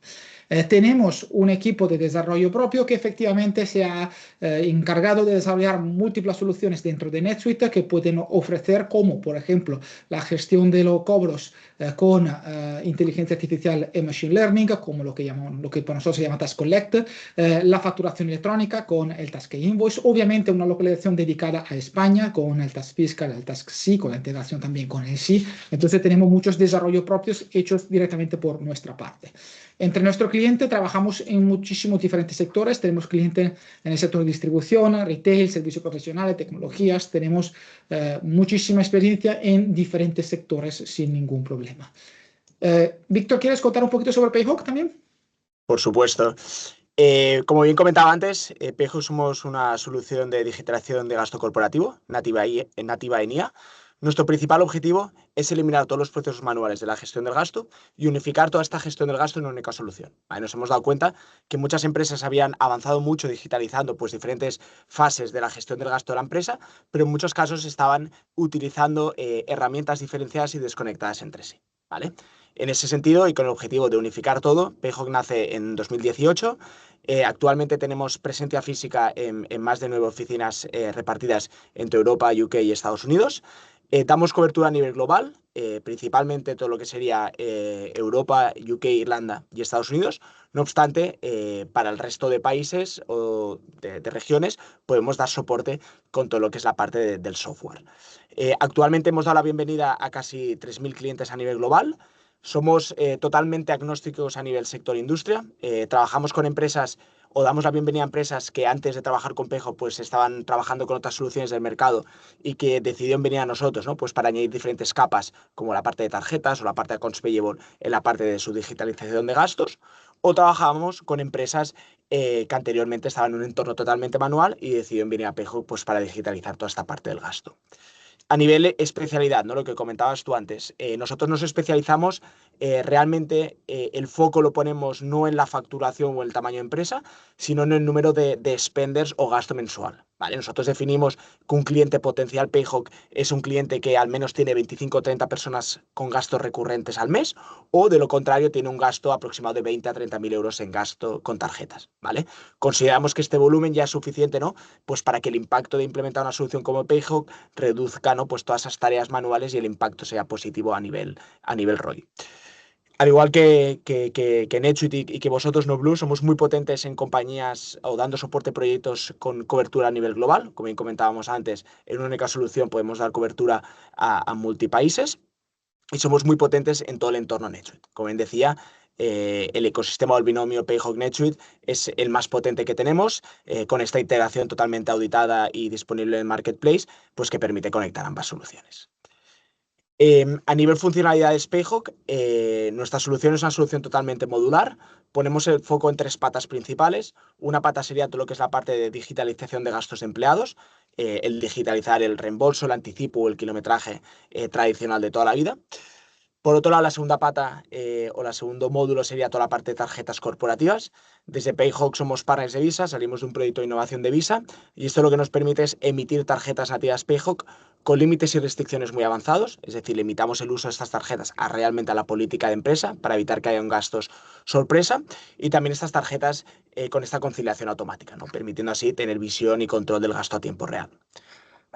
S2: Tenemos un equipo de desarrollo propio que efectivamente se ha encargado de desarrollar múltiples soluciones dentro de NetSuite que pueden ofrecer, como por ejemplo la gestión de los cobros con inteligencia artificial y machine learning, como lo que para nosotros se llama Task Collect, la facturación electrónica con el Task Invoice, obviamente una localización dedicada a España con el Task Fiscal, el Task SI, con la integración también con el SI. Entonces tenemos muchos desarrollos propios hechos directamente por nuestra parte. Entre nuestro cliente trabajamos en muchísimos diferentes sectores. Tenemos clientes en el sector de distribución, retail, servicios profesionales, tecnologías. Tenemos muchísima experiencia en diferentes sectores sin ningún problema. Víctor, ¿quieres contar un poquito sobre PayHawk también?
S3: Por supuesto. Como bien comentaba antes, PayHawk somos una solución de digitalización de gasto corporativo nativa en IA. Nuestro principal objetivo es eliminar todos los procesos manuales de la gestión del gasto y unificar toda esta gestión del gasto en una única solución. Nos hemos dado cuenta que muchas empresas habían avanzado mucho digitalizando pues, diferentes fases de la gestión del gasto de la empresa, pero en muchos casos estaban utilizando herramientas diferenciadas y desconectadas entre sí. ¿Vale? En ese sentido, y con el objetivo de unificar todo, PayHawk nace en 2018. Actualmente tenemos presencia física en más de 9 oficinas repartidas entre Europa, UK y Estados Unidos. Damos cobertura a nivel global, principalmente todo lo que sería Europa, UK, Irlanda y Estados Unidos. No obstante, para el resto de países o de regiones podemos dar soporte con todo lo que es la parte del software. Actualmente hemos dado la bienvenida a casi 3.000 clientes a nivel global. Somos totalmente agnósticos a nivel sector industria. Trabajamos con empresas o damos la bienvenida a empresas que antes de trabajar con PayHawk pues estaban trabajando con otras soluciones del mercado y que decidieron venir a nosotros, ¿no? Pues para añadir diferentes capas como la parte de tarjetas o la parte de accounts payable en la parte de su digitalización de gastos. O trabajamos con empresas que anteriormente estaban en un entorno totalmente manual y decidieron venir a PayHawk pues para digitalizar toda esta parte del gasto. A nivel especialidad, ¿no? Lo que comentabas tú antes, nosotros nos especializamos, realmente el foco lo ponemos no en la facturación o el tamaño de empresa, sino en el número de spenders o gasto mensual. ¿Vale? Nosotros definimos que un cliente potencial PayHawk es un cliente que al menos tiene 25 o 30 personas con gastos recurrentes al mes, o de lo contrario tiene un gasto aproximado de 20 a 30.000 euros en gasto con tarjetas. ¿Vale? Consideramos que este volumen ya es suficiente, ¿no? Pues para que el impacto de implementar una solución como PayHawk reduzca, ¿no? Pues todas esas tareas manuales y el impacto sea positivo a nivel ROI. Al igual que NetSuite y que vosotros, NoBlue, somos muy potentes en compañías o dando soporte a proyectos con cobertura a nivel global. Como bien comentábamos antes, en una única solución podemos dar cobertura a multipaíses y somos muy potentes en todo el entorno NetSuite. Como bien decía, el ecosistema del binomio PayHawk NetSuite es el más potente que tenemos, con esta integración totalmente auditada y disponible en el Marketplace, pues que permite conectar ambas soluciones. A nivel funcionalidades PayHawk, nuestra solución es una solución totalmente modular. Ponemos el foco en 3 patas principales. Una pata sería todo lo que es la parte de digitalización de gastos de empleados, el digitalizar el reembolso, el anticipo o el kilometraje tradicional de toda la vida. Por otro lado, la segunda pata o el segundo módulo sería toda la parte de tarjetas corporativas. Desde PayHawk somos partners de Visa, salimos de un proyecto de innovación de Visa y esto lo que nos permite es emitir tarjetas nativas PayHawk con límites y restricciones muy avanzados, es decir, limitamos el uso de estas tarjetas realmente a la política de empresa para evitar que haya gastos sorpresa, y también estas tarjetas con esta conciliación automática, ¿no? Permitiendo así tener visión y control del gasto a tiempo real.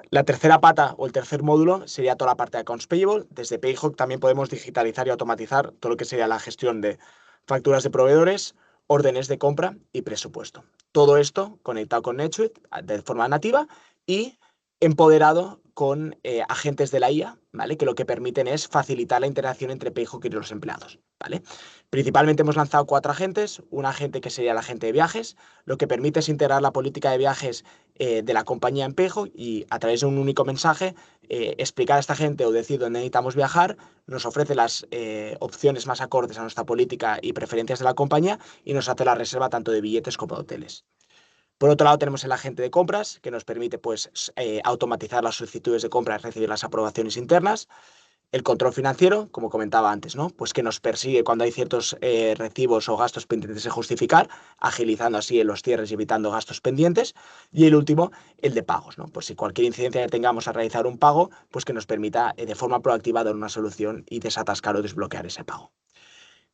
S3: La tercera pata o el tercer módulo sería toda la parte de accounts payable. Desde PayHawk también podemos digitalizar y automatizar todo lo que sería la gestión de facturas de proveedores, órdenes de compra y presupuesto. Todo esto conectado con NetSuite de forma nativa y empoderado con agentes de la IA, ¿vale? Que lo que permiten es facilitar la interacción entre Payhawk y los empleados, ¿vale? Principalmente hemos lanzado 4 agentes, un agente que sería el agente de viajes, lo que permite es integrar la política de viajes de la compañía en Payhawk y a través de un único mensaje explicar a esta gente o decir dónde necesitamos viajar, nos ofrece las opciones más acordes a nuestra política y preferencias de la compañía y nos hace la reserva tanto de billetes como de hoteles. Por otro lado, tenemos el agente de compras, que nos permite pues, automatizar las solicitudes de compra y recibir las aprobaciones internas. El control financiero, como comentaba antes, ¿no? Pues que nos persigue cuando hay ciertos recibos o gastos pendientes de justificar, agilizando así los cierres y evitando gastos pendientes. Y el último, el de pagos, ¿no? Pues si cualquier incidencia que tengamos a realizar un pago, pues que nos permita de forma proactiva dar una solución y desatascar o desbloquear ese pago.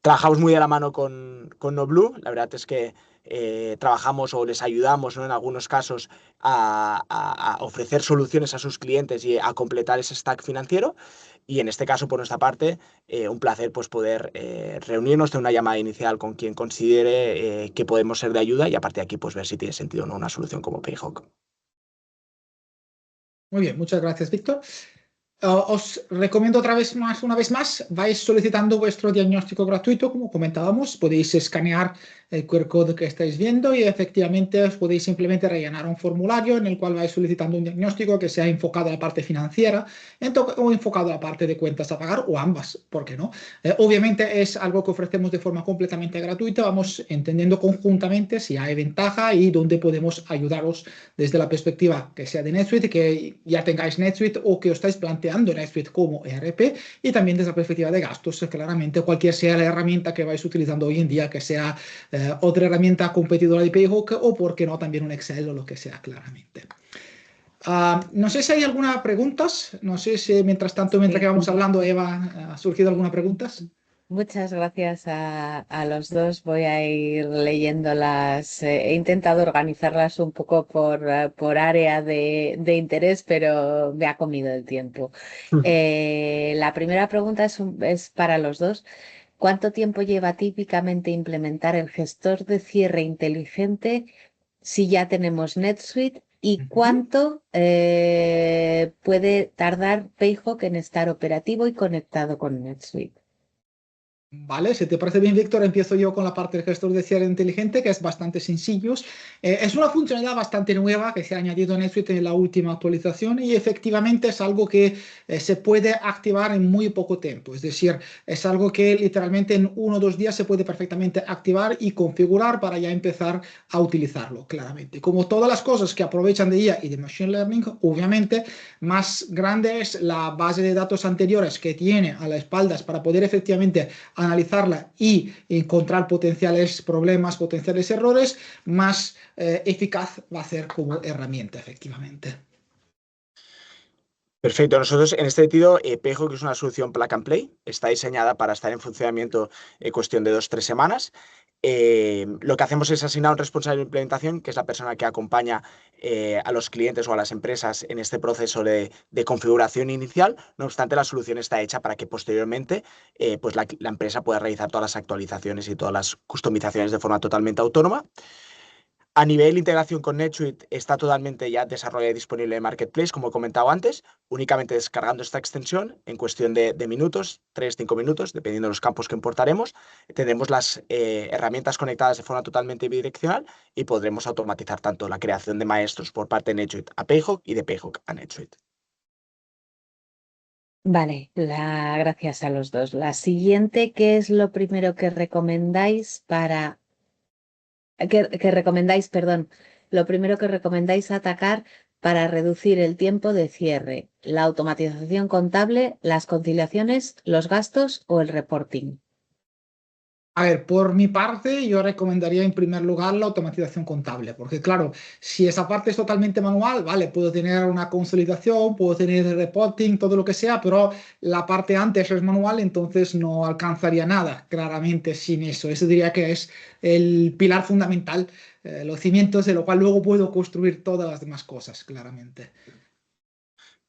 S3: Trabajamos muy de la mano con NoBlue. La verdad es que trabajamos o les ayudamos, ¿no? En algunos casos a ofrecer soluciones a sus clientes y a completar ese stack financiero. Y en este caso, por nuestra parte, un placer pues, poder reunirnos, tener una llamada inicial con quien considere que podemos ser de ayuda y a partir de aquí pues, ver si tiene sentido o no una solución como Payhawk.
S2: Muy bien, muchas gracias, Víctor. Os recomiendo una vez más, vais solicitando vuestro diagnóstico gratuito, como comentábamos, podéis escanear el QR code que estáis viendo y efectivamente os podéis simplemente rellenar un formulario en el cual vais solicitando un diagnóstico que sea enfocado a la parte financiera o enfocado a la parte de cuentas a pagar o ambas, ¿por qué no? Obviamente es algo que ofrecemos de forma completamente gratuita, vamos entendiendo conjuntamente si hay ventaja y dónde podemos ayudaros desde la perspectiva que sea de NetSuite, que ya tengáis NetSuite o que os estáis planteando NetSuite como ERP y también desde la perspectiva de gastos, claramente cualquier sea la herramienta que vais utilizando hoy en día, que sea otra herramienta competidora de Payhawk o por qué no también un Excel o lo que sea, claramente. No sé si hay alguna preguntas, no sé si mientras que vamos hablando, Eva, ha surgido alguna pregunta.
S1: Muchas gracias a los dos. Voy a ir leyéndolas. He intentado organizarlas un poco por área de interés, pero me ha comido el tiempo. La primera pregunta es para los dos. ¿Cuánto tiempo lleva típicamente implementar el gestor de cierre inteligente si ya tenemos NetSuite? ¿Y cuánto puede tardar Payhawk en estar operativo y conectado con NetSuite?
S2: Vale, si te parece bien, Víctor, empiezo yo con la parte del gestor de cierre inteligente, que es bastante sencillo. Es una funcionalidad bastante nueva que se ha añadido en NetSuite en la última actualización y efectivamente es algo que se puede activar en muy poco tiempo. Es decir, es algo que literalmente en 1 o 2 días se puede perfectamente activar y configurar para ya empezar a utilizarlo, claramente. Como todas las cosas que aprovechan de IA y de Machine Learning, obviamente, más grande es la base de datos anteriores que tiene a las espaldas para poder efectivamente analizarla y encontrar potenciales problemas, potenciales errores, más eficaz va a ser como herramienta, efectivamente.
S3: Perfecto. Nosotros, en este sentido, Payhawk, que es una solución plug and play, está diseñada para estar en funcionamiento en cuestión de 2-3 semanas. Lo que hacemos es asignar un responsable de implementación, que es la persona que acompaña a los clientes o a las empresas en este proceso de configuración inicial. No obstante, la solución está hecha para que posteriormente pues la empresa pueda realizar todas las actualizaciones y todas las customizaciones de forma totalmente autónoma. A nivel de integración con NetSuite está totalmente ya desarrollado y disponible en Marketplace, como he comentado antes, únicamente descargando esta extensión en cuestión de minutos, 3-5 minutos, dependiendo de los campos que importaremos. Tendremos las herramientas conectadas de forma totalmente bidireccional y podremos automatizar tanto la creación de maestros por parte de NetSuite a Payhawk y de Payhawk a NetSuite.
S1: Vale, gracias a los dos. La siguiente, ¿qué es lo primero que recomendáis lo primero que recomendáis atacar para reducir el tiempo de cierre? ¿La automatización contable, las conciliaciones, los gastos o el reporting?
S2: A ver, por mi parte, yo recomendaría en primer lugar la automatización contable, porque claro, si esa parte es totalmente manual, vale, puedo tener una consolidación, puedo tener reporting, todo lo que sea, pero la parte antes es manual, entonces no alcanzaría nada, claramente, sin eso. Eso diría que es el pilar fundamental, los cimientos de lo cual luego puedo construir todas las demás cosas, claramente.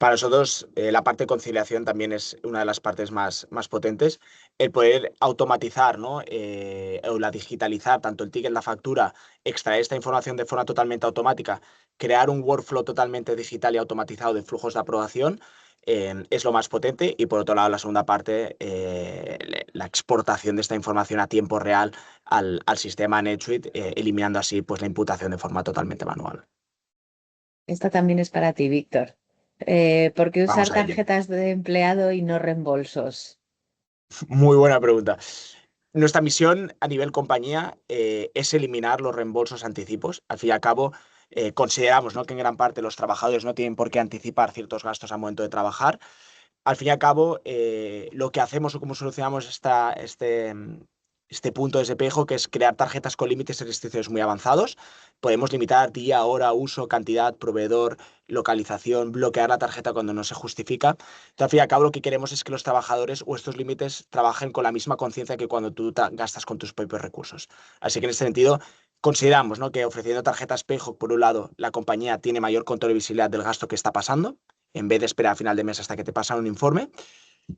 S3: Para nosotros, la parte de conciliación también es una de las partes más potentes. El poder automatizar, ¿no? O la digitalizar, tanto el ticket, la factura, extraer esta información de forma totalmente automática, crear un workflow totalmente digital y automatizado de flujos de aprobación, es lo más potente. Y por otro lado, la segunda parte, la exportación de esta información a tiempo real al sistema NetSuite, eliminando así pues, la imputación de forma totalmente manual.
S1: Esta también es para ti, Víctor. ¿Por qué usar
S3: Vamos a ello.
S1: tarjetas de empleado y no reembolsos?
S3: Muy buena pregunta. Nuestra misión a nivel compañía es eliminar los reembolsos anticipos. Al fin y al cabo, consideramos, ¿no?, que en gran parte los trabajadores no tienen por qué anticipar ciertos gastos al momento de trabajar. Al fin y al cabo, lo que hacemos o cómo solucionamos este punto de ese pejo, que es crear tarjetas con límites y restricciones muy avanzados. Podemos limitar día, hora, uso, cantidad, proveedor, localización, bloquear la tarjeta cuando no se justifica. Entonces, al fin y al cabo, lo que queremos es que los trabajadores o estos límites trabajen con la misma conciencia que cuando tú gastas con tus propios recursos. Así que en este sentido, consideramos, ¿no?, que ofreciendo tarjetas Payhawk, por un lado, la compañía tiene mayor control y visibilidad del gasto que está pasando, en vez de esperar a final de mes hasta que te pasan un informe.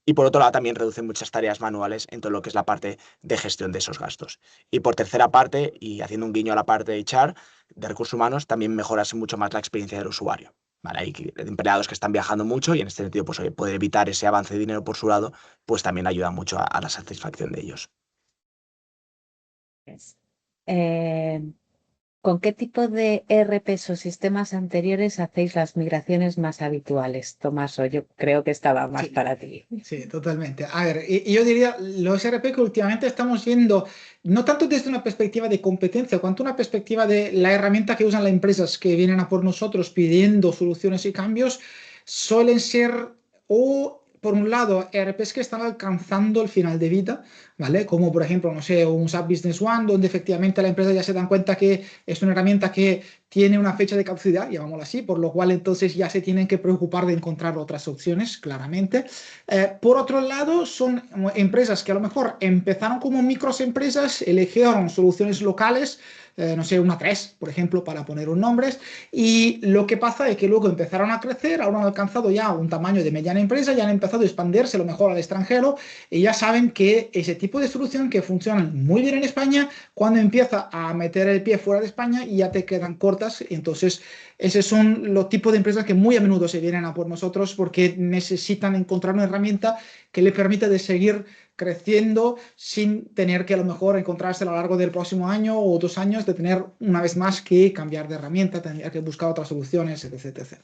S3: Y por otro lado, también reduce muchas tareas manuales en todo lo que es la parte de gestión de esos gastos. Y por tercera parte, y haciendo un guiño a la parte de HR, de recursos humanos, también mejorase mucho más la experiencia del usuario. ¿Vale? Hay empleados que están viajando mucho y en este sentido, pues, poder evitar ese avance de dinero por su lado, pues también ayuda mucho a la satisfacción de ellos.
S1: Eh, ¿Con qué tipo de ERPs o sistemas anteriores hacéis las migraciones más habituales? Tomaso, yo creo que estaba más
S2: Sí.
S1: para ti.
S2: Sí, totalmente. A ver, y yo diría, los RP que últimamente estamos viendo, no tanto desde una perspectiva de competencia, cuanto una perspectiva de la herramienta que usan las empresas que vienen a por nosotros pidiendo soluciones y cambios, suelen ser, o por un lado, RPs que están alcanzando el final de vida, ¿vale? Como por ejemplo, no sé, un SAP Business One, donde efectivamente la empresa ya se dan cuenta que es una herramienta que tiene una fecha de caducidad, llamámoslo así, por lo cual entonces ya se tienen que preocupar de encontrar otras opciones, claramente. Por otro lado, son empresas que a lo mejor empezaron como microempresas, eligieron soluciones locales, no sé, una 3, por ejemplo, para poner un nombre, y lo que pasa es que luego empezaron a crecer, ahora han alcanzado ya un tamaño de mediana empresa, ya han empezado a expandirse a lo mejor al extranjero, y ya saben que ese tipo de solución que funcionan muy bien en España, cuando empieza a meter el pie fuera de España, ya te quedan cortas, entonces esos son los tipos de empresas que muy a menudo se vienen a por nosotros porque necesitan encontrar una herramienta que le permita de seguir creciendo sin tener que a lo mejor encontrarse a lo largo del próximo año o 2 años de tener una vez más que cambiar de herramienta, tener que buscar otras soluciones, etc. etc.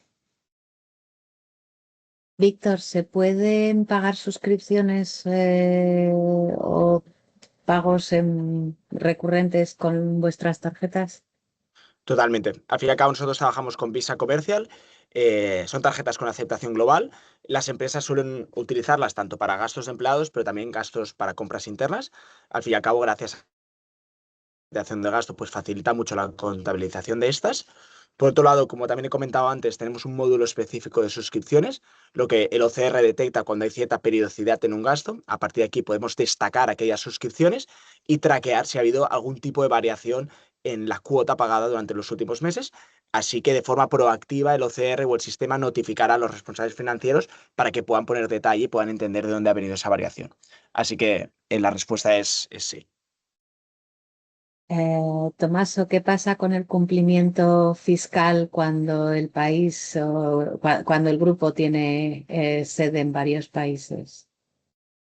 S1: Víctor, ¿se pueden pagar suscripciones o pagos recurrentes con vuestras tarjetas?
S3: Totalmente. Al fin y al cabo, nosotros trabajamos con Visa Comercial. Son tarjetas con aceptación global. Las empresas suelen utilizarlas tanto para gastos de empleados, pero también gastos para compras internas. Al fin y al cabo, gracias de acción de gasto, pues facilita mucho la contabilización de estas. Por otro lado, como también he comentado antes, tenemos un módulo específico de suscripciones, lo que el OCR detecta cuando hay cierta periodicidad en un gasto. A partir de aquí podemos destacar aquellas suscripciones y traquear si ha habido algún tipo de variación en la cuota pagada durante los últimos meses. Así que de forma proactiva el OCR o el sistema notificará a los responsables financieros para que puedan poner detalle y puedan entender de dónde ha venido esa variación. Así que la respuesta es sí.
S1: Tomaso, ¿qué pasa con el cumplimiento fiscal cuando el país o cuando el grupo tiene sede en varios países?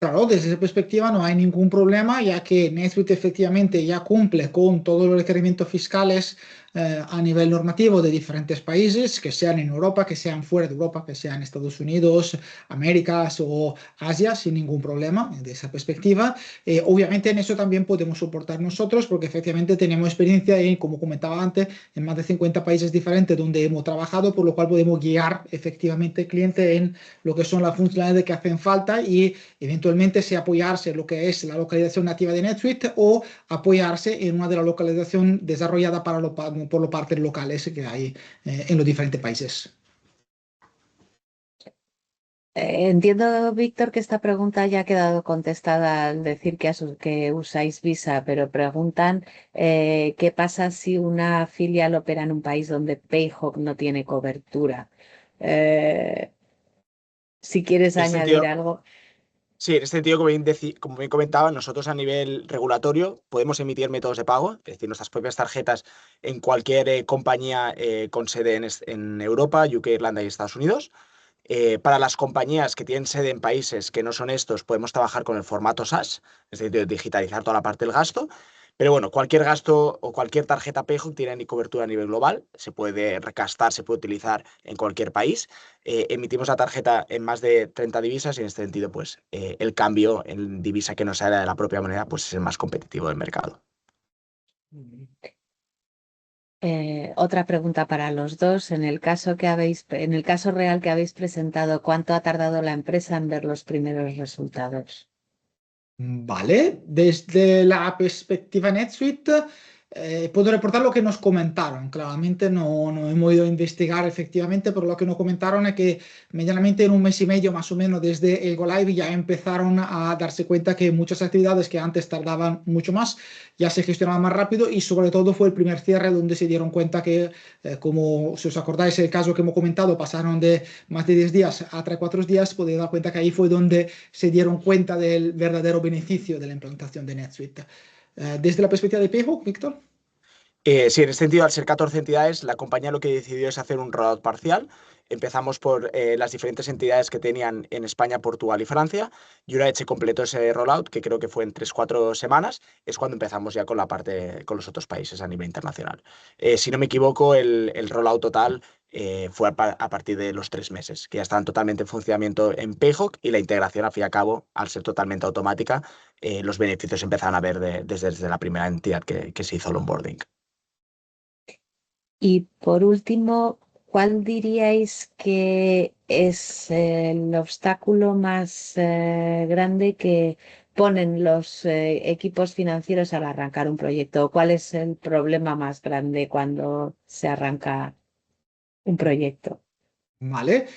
S2: Claro, desde esa perspectiva no hay ningún problema, ya que NetSuite efectivamente ya cumple con todos los requerimientos fiscales a nivel normativo de diferentes países, que sean en Europa, que sean fuera de Europa, que sean Estados Unidos, Américas o Asia, sin ningún problema de esa perspectiva. Obviamente en eso también podemos soportar nosotros, porque efectivamente tenemos experiencia en, como comentaba antes, en más de 50 países diferentes donde hemos trabajado, por lo cual podemos guiar efectivamente al cliente en lo que son las funcionalidades que hacen falta y eventualmente sea apoyarse en lo que es la localización nativa de NetSuite o apoyarse en una de las localizaciones desarrolladas por los partes locales que hay en los diferentes países.
S1: Entiendo, Víctor, que esta pregunta ya ha quedado contestada al decir que usáis Visa, pero preguntan qué pasa si una filial opera en un país donde Payhawk no tiene cobertura. Eh, si quieres
S3: En este
S1: añadir
S3: sentido,
S1: algo.
S3: sí, en este sentido, como bien comentaba, nosotros a nivel regulatorio podemos emitir métodos de pago, es decir, nuestras propias tarjetas en cualquier compañía con sede en Europa, UK, Irlanda y Estados Unidos. Para las compañías que tienen sede en países que no son estos, podemos trabajar con el formato SaaS, es decir, digitalizar toda la parte del gasto. Pero bueno, cualquier gasto o cualquier tarjeta PayHook tiene ni cobertura a nivel global, se puede recastar, se puede utilizar en cualquier país. Emitimos la tarjeta en más de 30 divisas y en este sentido, pues el cambio en divisa que no sea de la propia moneda, pues es el más competitivo del mercado.
S1: Otra pregunta para los dos. En el caso real que habéis presentado, ¿cuánto ha tardado la empresa en ver los primeros resultados?
S2: Vale, desde la perspectiva NetSuite, puedo reportar lo que nos comentaron. Claramente no hemos ido a investigar efectivamente, pero lo que nos comentaron es que medianamente en un mes y medio más o menos desde el Go Live ya empezaron a darse cuenta que muchas actividades que antes tardaban mucho más ya se gestionaban más rápido y sobre todo fue el primer cierre donde se dieron cuenta que, como si os acordáis el caso que hemos comentado, pasaron de más de 10 días a 3-4 días, podéis dar cuenta que ahí fue donde se dieron cuenta del verdadero beneficio de la implantación de NetSuite. Desde la perspectiva de PayHook, Víctor.
S3: Sí, en ese sentido, al ser 14 entidades, la compañía lo que decidió es hacer un rollout parcial. Empezamos por las diferentes entidades que tenían en España, Portugal y Francia, y una vez se completó ese rollout, que creo que fue en 3-4 semanas, es cuando empezamos ya con la parte con los otros países a nivel internacional. Si no me equivoco, el rollout total fue a partir de los 3 meses, que ya estaban totalmente en funcionamiento en PayHook y la integración, al fin y al cabo, al ser totalmente automática, los beneficios se empezaron a ver desde la primera entidad que se hizo el onboarding.
S1: Y por último, ¿cuál diríais que es el obstáculo más grande que ponen los equipos financieros al arrancar un proyecto? ¿Cuál es el problema más grande cuando se arranca un proyecto?
S2: Vale.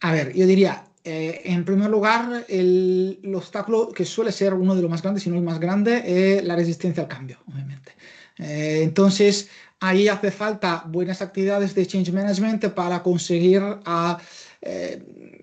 S2: A ver, yo diría, en primer lugar, el obstáculo que suele ser uno de los más grandes, si no el más grande, es la resistencia al cambio, obviamente. Entonces, ahí hace falta buenas actividades de change management para conseguir,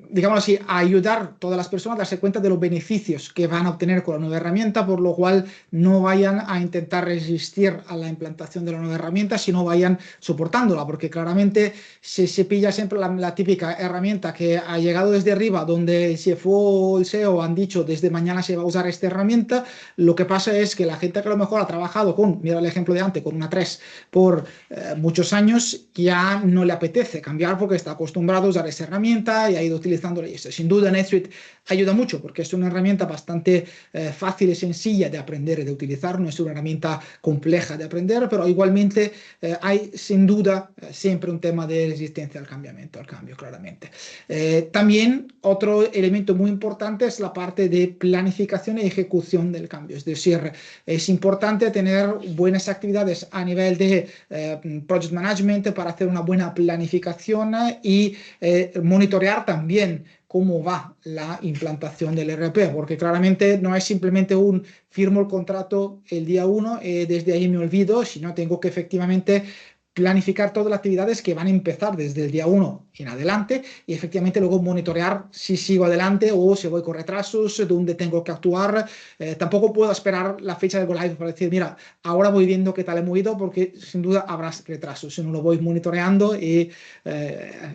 S2: digamos así, a ayudar a todas las personas a darse cuenta de los beneficios que van a obtener con la nueva herramienta, por lo cual no vayan a intentar resistir a la implantación de la nueva herramienta, sino vayan soportándola, porque claramente se pilla siempre la típica herramienta que ha llegado desde arriba, donde el CFO o el CEO han dicho desde mañana se va a usar esta herramienta. Lo que pasa es que la gente que a lo mejor ha trabajado con, mira el ejemplo de antes, con una 3 por muchos años, ya no le apetece cambiar porque está acostumbrado a usar esa herramienta y ha ido utilizándola. Y eso, sin duda, NetSuite ayuda mucho porque es una herramienta bastante fácil y sencilla de aprender y de utilizar, no es una herramienta compleja de aprender, pero igualmente hay sin duda siempre un tema de resistencia al cambio, claramente. También otro elemento muy importante es la parte de planificación y ejecución del cambio, es decir, es importante tener buenas actividades a nivel de project management para hacer una buena planificación y monitorear también cómo va la implantación del RP, porque claramente no es simplemente un firmo el contrato el día 1, desde ahí me olvido, sino tengo que efectivamente planificar todas las actividades que van a empezar desde el día 1 en adelante y efectivamente luego monitorear si sigo adelante o si voy con retrasos, dónde tengo que actuar. Tampoco puedo esperar la fecha de Go Live para decir, mira, ahora voy viendo qué tal he movido porque sin duda habrá retrasos, sino lo voy monitoreando y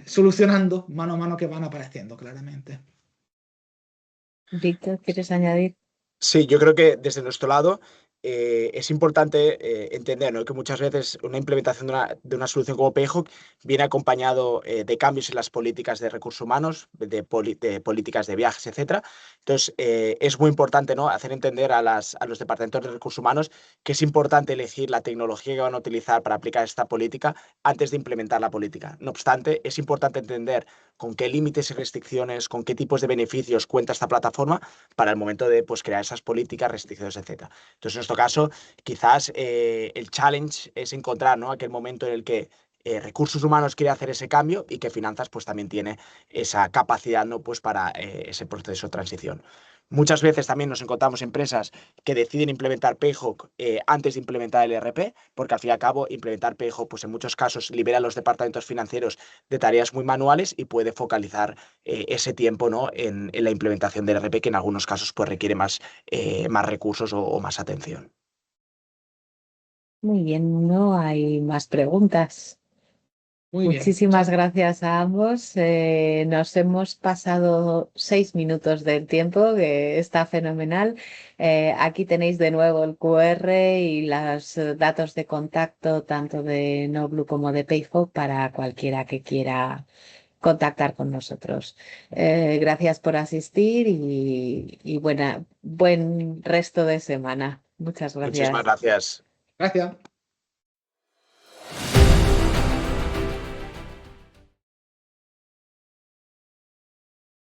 S2: solucionando mano a mano que van apareciendo claramente.
S1: Víctor, ¿quieres añadir?
S3: Sí, yo creo que desde nuestro lado es importante entender, ¿no?, que muchas veces una implementación de una solución como PayHook viene acompañado de cambios en las políticas de recursos humanos, de políticas de viajes, etcétera. Entonces, es muy importante, ¿no?, hacer entender a los departamentos de recursos humanos que es importante elegir la tecnología que van a utilizar para aplicar esta política antes de implementar la política. No obstante, es importante entender con qué límites y restricciones, con qué tipos de beneficios cuenta esta plataforma para el momento de, pues, crear esas políticas, restricciones, etcétera. Entonces, en nuestro caso, quizás el challenge es encontrar, ¿no?, aquel momento en el que recursos humanos quiere hacer ese cambio y que finanzas pues también tiene esa capacidad, ¿no? Pues para ese proceso de transición. Muchas veces también nos encontramos empresas que deciden implementar Payhawk antes de implementar el ERP, porque al fin y al cabo implementar Payhawk pues en muchos casos libera a los departamentos financieros de tareas muy manuales y puede focalizar ese tiempo, ¿no? en la implementación del ERP, que en algunos casos pues requiere más recursos o más atención.
S1: Muy bien, no hay más preguntas.
S2: Muy bien.
S1: Muchísimas gracias a ambos. Nos hemos pasado 6 minutos del tiempo, que está fenomenal. Aquí tenéis de nuevo el QR y los datos de contacto tanto de Noblu como de Payhawk para cualquiera que quiera contactar con nosotros. Gracias por asistir y buen resto de semana. Muchas
S3: Muchísimas
S1: gracias.
S3: gracias.
S2: Gracias.